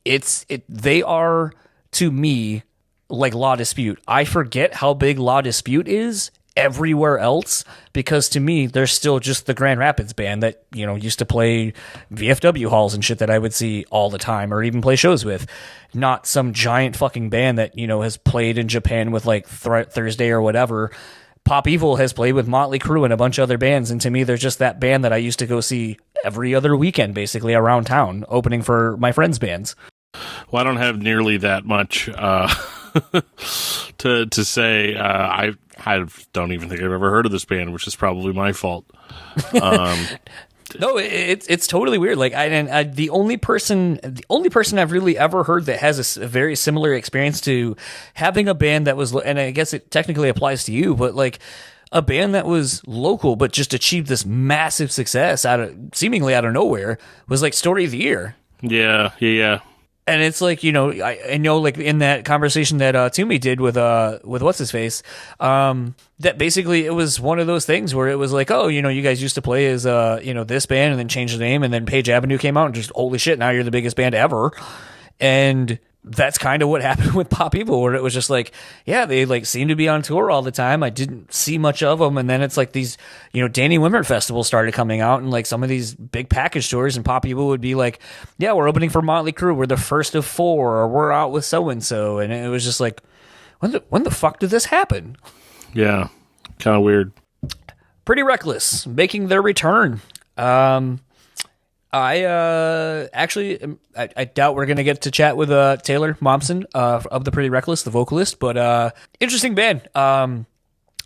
They are, to me, like Law Dispute. I forget how big Law Dispute is everywhere else, because to me they're still just the Grand Rapids band that, you know, used to play VFW halls and shit that I would see all the time or even play shows with, not some giant fucking band that, you know, has played in Japan with like Thursday or whatever. Pop Evil has played with Motley Crue and a bunch of other bands, and to me they're just that band that I used to go see every other weekend basically around town opening for my friends' bands. Well, I don't have nearly that much to say. I don't even think I've ever heard of this band, which is probably my fault. No, it's totally weird. Like, the only person I've really ever heard that has a very similar experience to having a band that was, and I guess it technically applies to you, but like a band that was local but just achieved this massive success seemingly out of nowhere was like Story of the Year. Yeah. And it's like, you know, I know like in that conversation that Toomey did with what's his face, that basically it was one of those things where it was like, oh, you know, you guys used to play as you know, this band and then changed the name, and then Page Avenue came out and just, holy shit, now you're the biggest band ever. And that's kind of what happened with Pop Evil, where it was just like, yeah, they like seem to be on tour all the time. I didn't see much of them. And then it's like these, you know, Danny Wimmer festivals started coming out, and like some of these big package stores, and Pop Evil would be like, yeah, we're opening for Motley Crue. We're the first of 4, or we're out with so-and-so. And it was just like, when the fuck did this happen? Yeah. Kind of weird. Pretty Reckless making their return. I doubt we're going to get to chat with Taylor Momsen of the Pretty Reckless, the vocalist, but interesting band.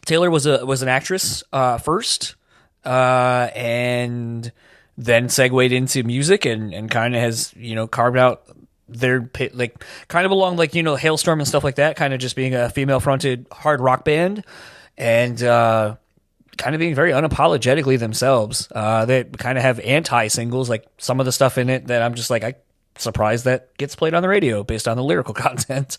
Taylor was an actress first, and then segued into music and kind of has, you know, carved out their, like, kind of along, like, you know, Hailstorm and stuff like that, kind of just being a female-fronted hard rock band, and kind of being very unapologetically themselves. They kind of have anti-singles, like some of the stuff in it that I'm just like, I'm surprised that gets played on the radio based on the lyrical content.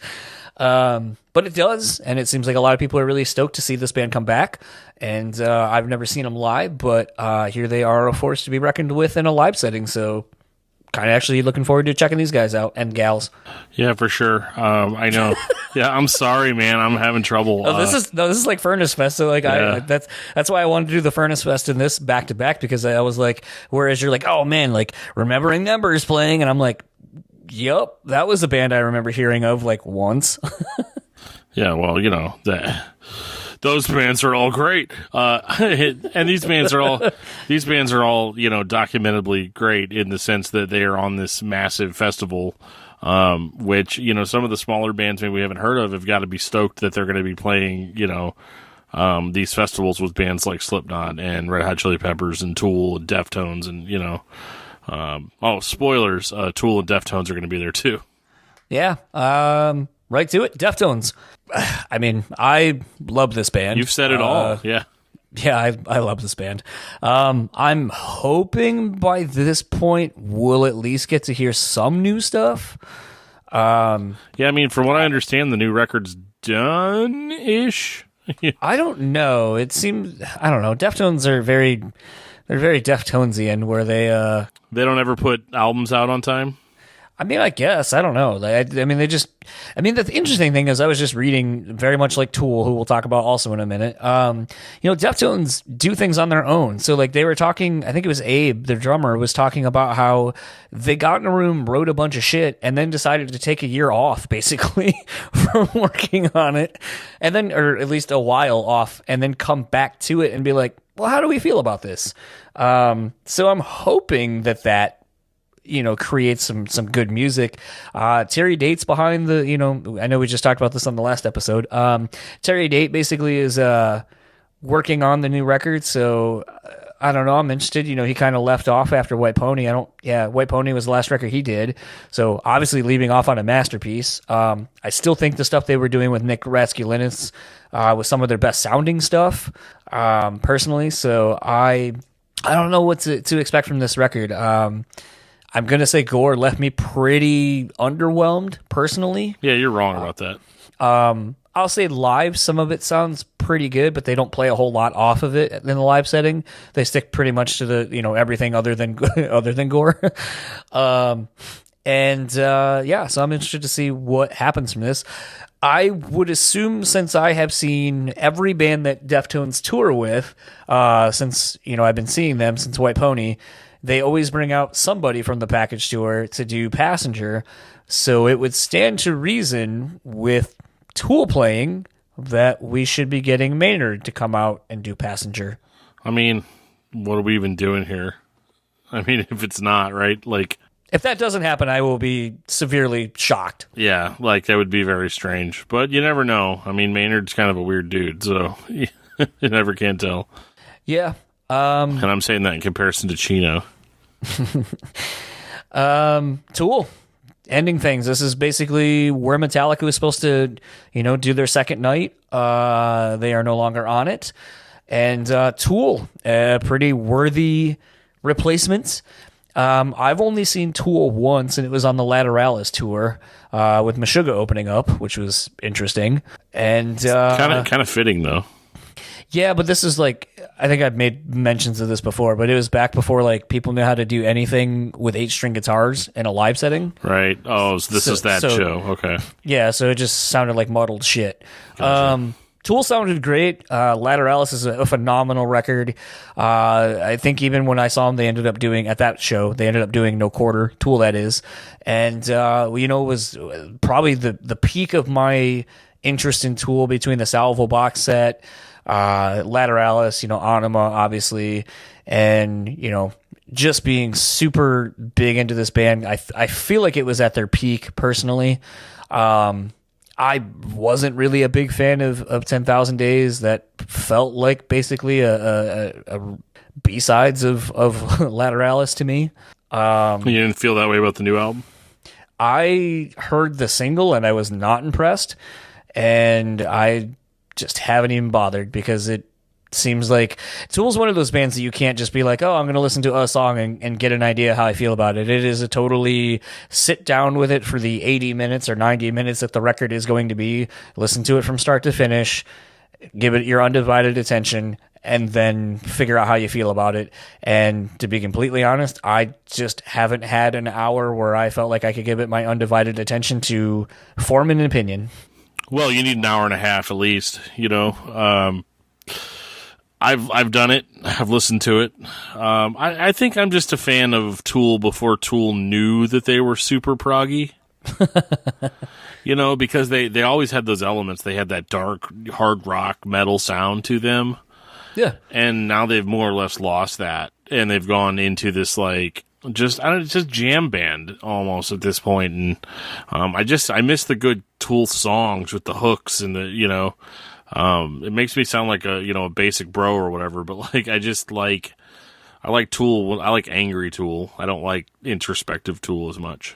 But it does, and it seems like a lot of people are really stoked to see this band come back. And I've never seen them live, but here they are, a force to be reckoned with in a live setting. So kind of actually looking forward to checking these guys out and gals. Yeah, for sure. I know. Yeah, I'm sorry, man. I'm having trouble. This is like Furnace Fest. So like, Yeah. that's why I wanted to do the Furnace Fest and this back to back, because I was like, whereas you're like, oh man, like Remembering Numbers playing, and I'm like, yep, that was a band I remember hearing of like once. Yeah, well, those bands are all great, and these bands are all documentably great in the sense that they are on this massive festival, which some of the smaller bands maybe we haven't heard of have got to be stoked that they're going to be playing these festivals with bands like Slipknot and Red Hot Chili Peppers and Tool and Deftones and spoilers, Tool and Deftones are going to be there too. Yeah, right to it, Deftones. I mean, I love this band. You've said it all. Yeah. Yeah, I love this band. I'm hoping by this point we'll at least get to hear some new stuff. Yeah, I mean, from what I understand, the new record's done-ish. I don't know. It seems, I don't know. Deftones are very Deftonesian, where they don't ever put albums out on time. I mean, I guess. I don't know. The interesting thing is I was just reading, very much like Tool, who we'll talk about also in a minute. Deftones do things on their own. So, like, they were talking, I think it was Abe, their drummer, was talking about how they got in a room, wrote a bunch of shit, and then decided to take a year off, basically, from working on it. And then, or at least a while off, and then come back to it and be like, well, how do we feel about this? So I'm hoping that creates some good music. Terry Date's behind I know we just talked about this on the last episode. Terry Date basically is working on the new record, so I don't know. I'm interested. He kind of left off after White Pony. White Pony was the last record he did, so obviously leaving off on a masterpiece. I still think the stuff they were doing with Nick Ratskulinis was some of their best sounding stuff, personally. So I don't know what to expect from this record. I'm going to say Gore left me pretty underwhelmed, personally. Yeah, you're wrong about that. I'll say live, some of it sounds pretty good, but they don't play a whole lot off of it in the live setting. They stick pretty much to the, everything other than Gore. So I'm interested to see what happens from this. I would assume, since I have seen every band that Deftones tour with, since, I've been seeing them since White Pony, they always bring out somebody from the package tour to do Passenger. So it would stand to reason with Tool playing that we should be getting Maynard to come out and do Passenger. I mean, what are we even doing here? I mean, if it's not, right? Like, if that doesn't happen, I will be severely shocked. Yeah, like, that would be very strange. But you never know. I mean, Maynard's kind of a weird dude, so you never can tell. Yeah. And I'm saying that in comparison to Chino. Tool. Ending things. This is basically where Metallica was supposed to, do their second night. They are no longer on it. And Tool, a pretty worthy replacement. I've only seen Tool once, and it was on the Lateralis tour with Meshuggah opening up, which was interesting. And kind of fitting, though. Yeah, but this is like, I think I've made mentions of this before, but it was back before like people knew how to do anything with 8-string guitars in a live setting. Right. Oh, so this is that show. Okay. Yeah, so it just sounded like muddled shit. Gotcha. Tool sounded great. Lateralis is a phenomenal record. I think even when I saw them, they ended up doing No Quarter, Tool that is. And, it was probably the peak of my interest in Tool between the Salvo box set, Lateralis, Anima, obviously, and, just being super big into this band. I feel like it was at their peak, personally. I wasn't really a big fan of 10,000 Days. That felt like basically a B-sides of Lateralis to me. You didn't feel that way about the new album? I heard the single and I was not impressed, and I just haven't even bothered, because it seems like Tool's one of those bands that you can't just be like, oh, I'm going to listen to a song and get an idea how I feel about it. It is a totally sit down with it for the 80 minutes or 90 minutes that the record is going to be. Listen to it from start to finish. Give it your undivided attention, and then figure out how you feel about it. And to be completely honest, I just haven't had an hour where I felt like I could give it my undivided attention to form an opinion. Well, you need an hour and a half at least, I've done it. I've listened to it. I think I'm just a fan of Tool before Tool knew that they were super proggy. Because they always had those elements. They had that dark, hard rock metal sound to them. Yeah. And now they've more or less lost that. And they've gone into this, just jam band almost at this point. And I miss the good Tool songs with the hooks and the, it makes me sound like a basic bro or whatever, but I like Tool. I like angry Tool. I don't like introspective Tool as much.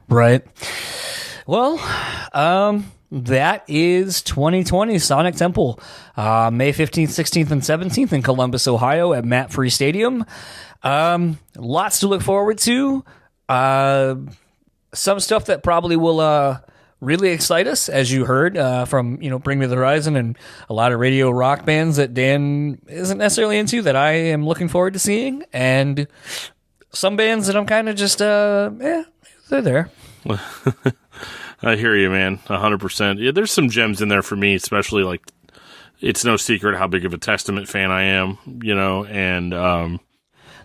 Right. Well, that is 2020 Sonic Temple, May 15th, 16th, and 17th in Columbus, Ohio at Mapfre Stadium. Lots to look forward to. Some stuff that probably will really excite us, as you heard from Bring Me the Horizon and a lot of radio rock bands that Dan isn't necessarily into that I am looking forward to seeing, and some bands that I'm kind of just they're there. I hear you, man, 100%. Yeah, there's some gems in there for me, especially it's no secret how big of a Testament fan I am, and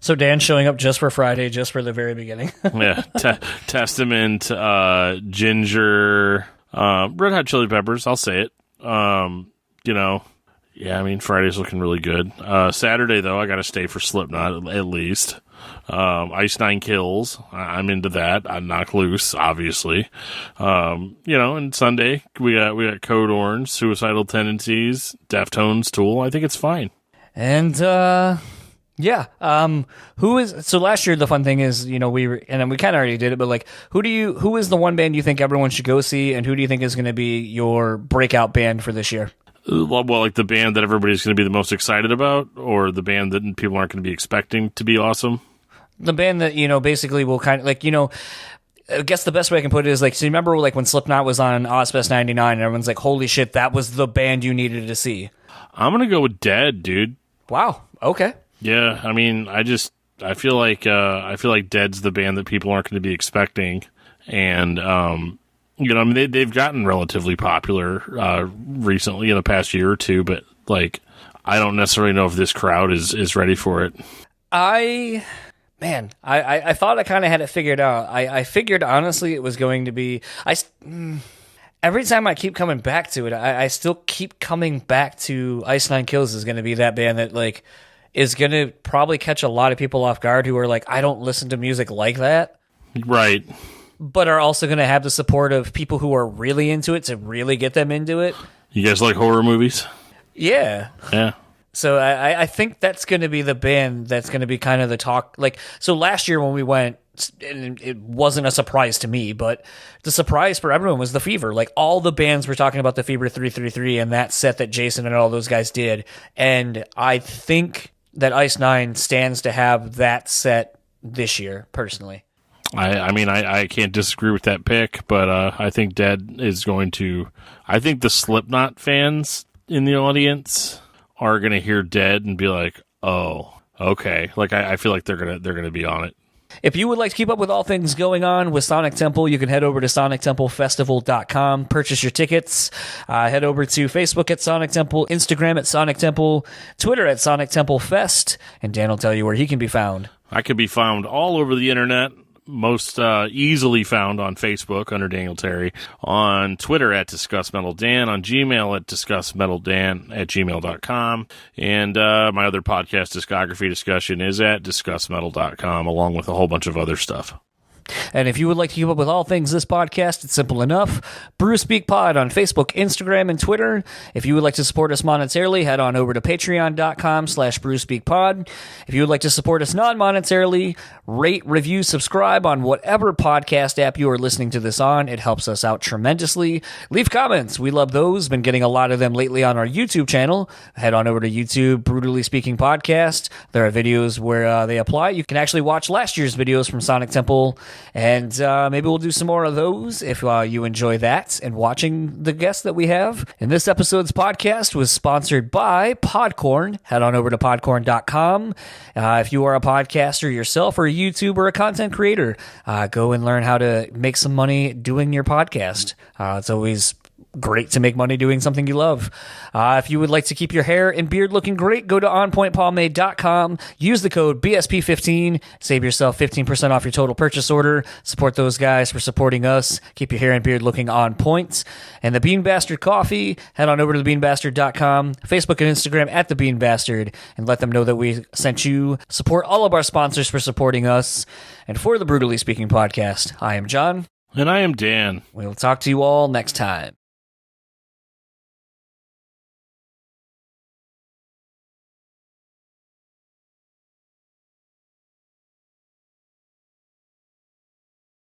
so Dan showing up just for Friday, just for the very beginning. Yeah, Testament, Ginger, Red Hot Chili Peppers. I'll say it. Yeah, I mean Friday's looking really good. Saturday though, I got to stay for Slipknot at least. Ice Nine Kills. I'm into that. I Knock Loose, obviously. And Sunday we got Code Orange, Suicidal Tendencies, Deftones, Tool. I think it's fine. And yeah. So last year the fun thing is, we kind of already did it, but who is the one band you think everyone should go see, and who do you think is going to be your breakout band for this year? Well, the band that everybody's going to be the most excited about, or the band that people aren't going to be expecting to be awesome? The band that, basically will kind of I guess the best way I can put it is so you remember when Slipknot was on Ozfest 99 and everyone's like, holy shit, that was the band you needed to see. I'm going to go with Dead, dude. Wow. Okay. Yeah. I mean, I feel like Dead's the band that people aren't going to be expecting. And, they've gotten relatively popular, recently in the past year or two, but I don't necessarily know if this crowd is ready for it. I thought I kind of had it figured out. I figured, honestly, it was going to be... every time I keep coming back to it, I still keep coming back to Ice Nine Kills is going to be that band that, is going to probably catch a lot of people off guard who are I don't listen to music like that. Right. But are also going to have the support of people who are really into it to really get them into it. You guys like horror movies? Yeah. Yeah. So I think that's going to be the band that's going to be kind of the talk. So last year when we went, and it wasn't a surprise to me, but the surprise for everyone was The Fever. All the bands were talking about The Fever 333 and that set that Jason and all those guys did. And I think that Ice Nine stands to have that set this year, personally. I can't disagree with that pick, but I think Dead is going to... I think the Slipknot fans in the audience are going to hear Dead and be like, oh, okay. I feel like they're gonna be on it. If you would like to keep up with all things going on with Sonic Temple, you can head over to sonictemplefestival.com, purchase your tickets, head over to Facebook at Sonic Temple, Instagram at Sonic Temple, Twitter at Sonic Temple Fest, and Dan will tell you where he can be found. I can be found all over the internet. Most easily found on Facebook under Daniel Terry, on Twitter at DiscussMetalDan, on Gmail at DiscussMetalDan@gmail.com, and my other podcast discography discussion is at DiscussMetal.com, along with a whole bunch of other stuff. And if you would like to keep up with all things this podcast, it's simple enough. Speak Pod on Facebook, Instagram, and Twitter. If you would like to support us monetarily, head on over to patreon.com/BrewspeakPod. If you would like to support us non-monetarily, rate, review, subscribe on whatever podcast app you are listening to this on. It helps us out tremendously. Leave comments. We love those. Been getting a lot of them lately on our YouTube channel. Head on over to YouTube, Brewtallyspeaking Podcast. There are videos where they apply. You can actually watch last year's videos from Sonic Temple And maybe we'll do some more of those if you enjoy that and watching the guests that we have. And this episode's podcast was sponsored by PodCorn. Head on over to podcorn.com. If you are a podcaster yourself or a YouTuber or a content creator, go and learn how to make some money doing your podcast. It's always great to make money doing something you love. If you would like to keep your hair and beard looking great, go to onpointpomade.com. Use the code BSP15. Save yourself 15% off your total purchase order. Support those guys for supporting us. Keep your hair and beard looking on point. And the Bean Bastard Coffee, head on over to thebeanbastard.com, Facebook and Instagram at The Bean Bastard, and let them know that we sent you. Support all of our sponsors for supporting us. And for the Brewtally Speaking podcast, I am John. And I am Dan. We'll talk to you all next time.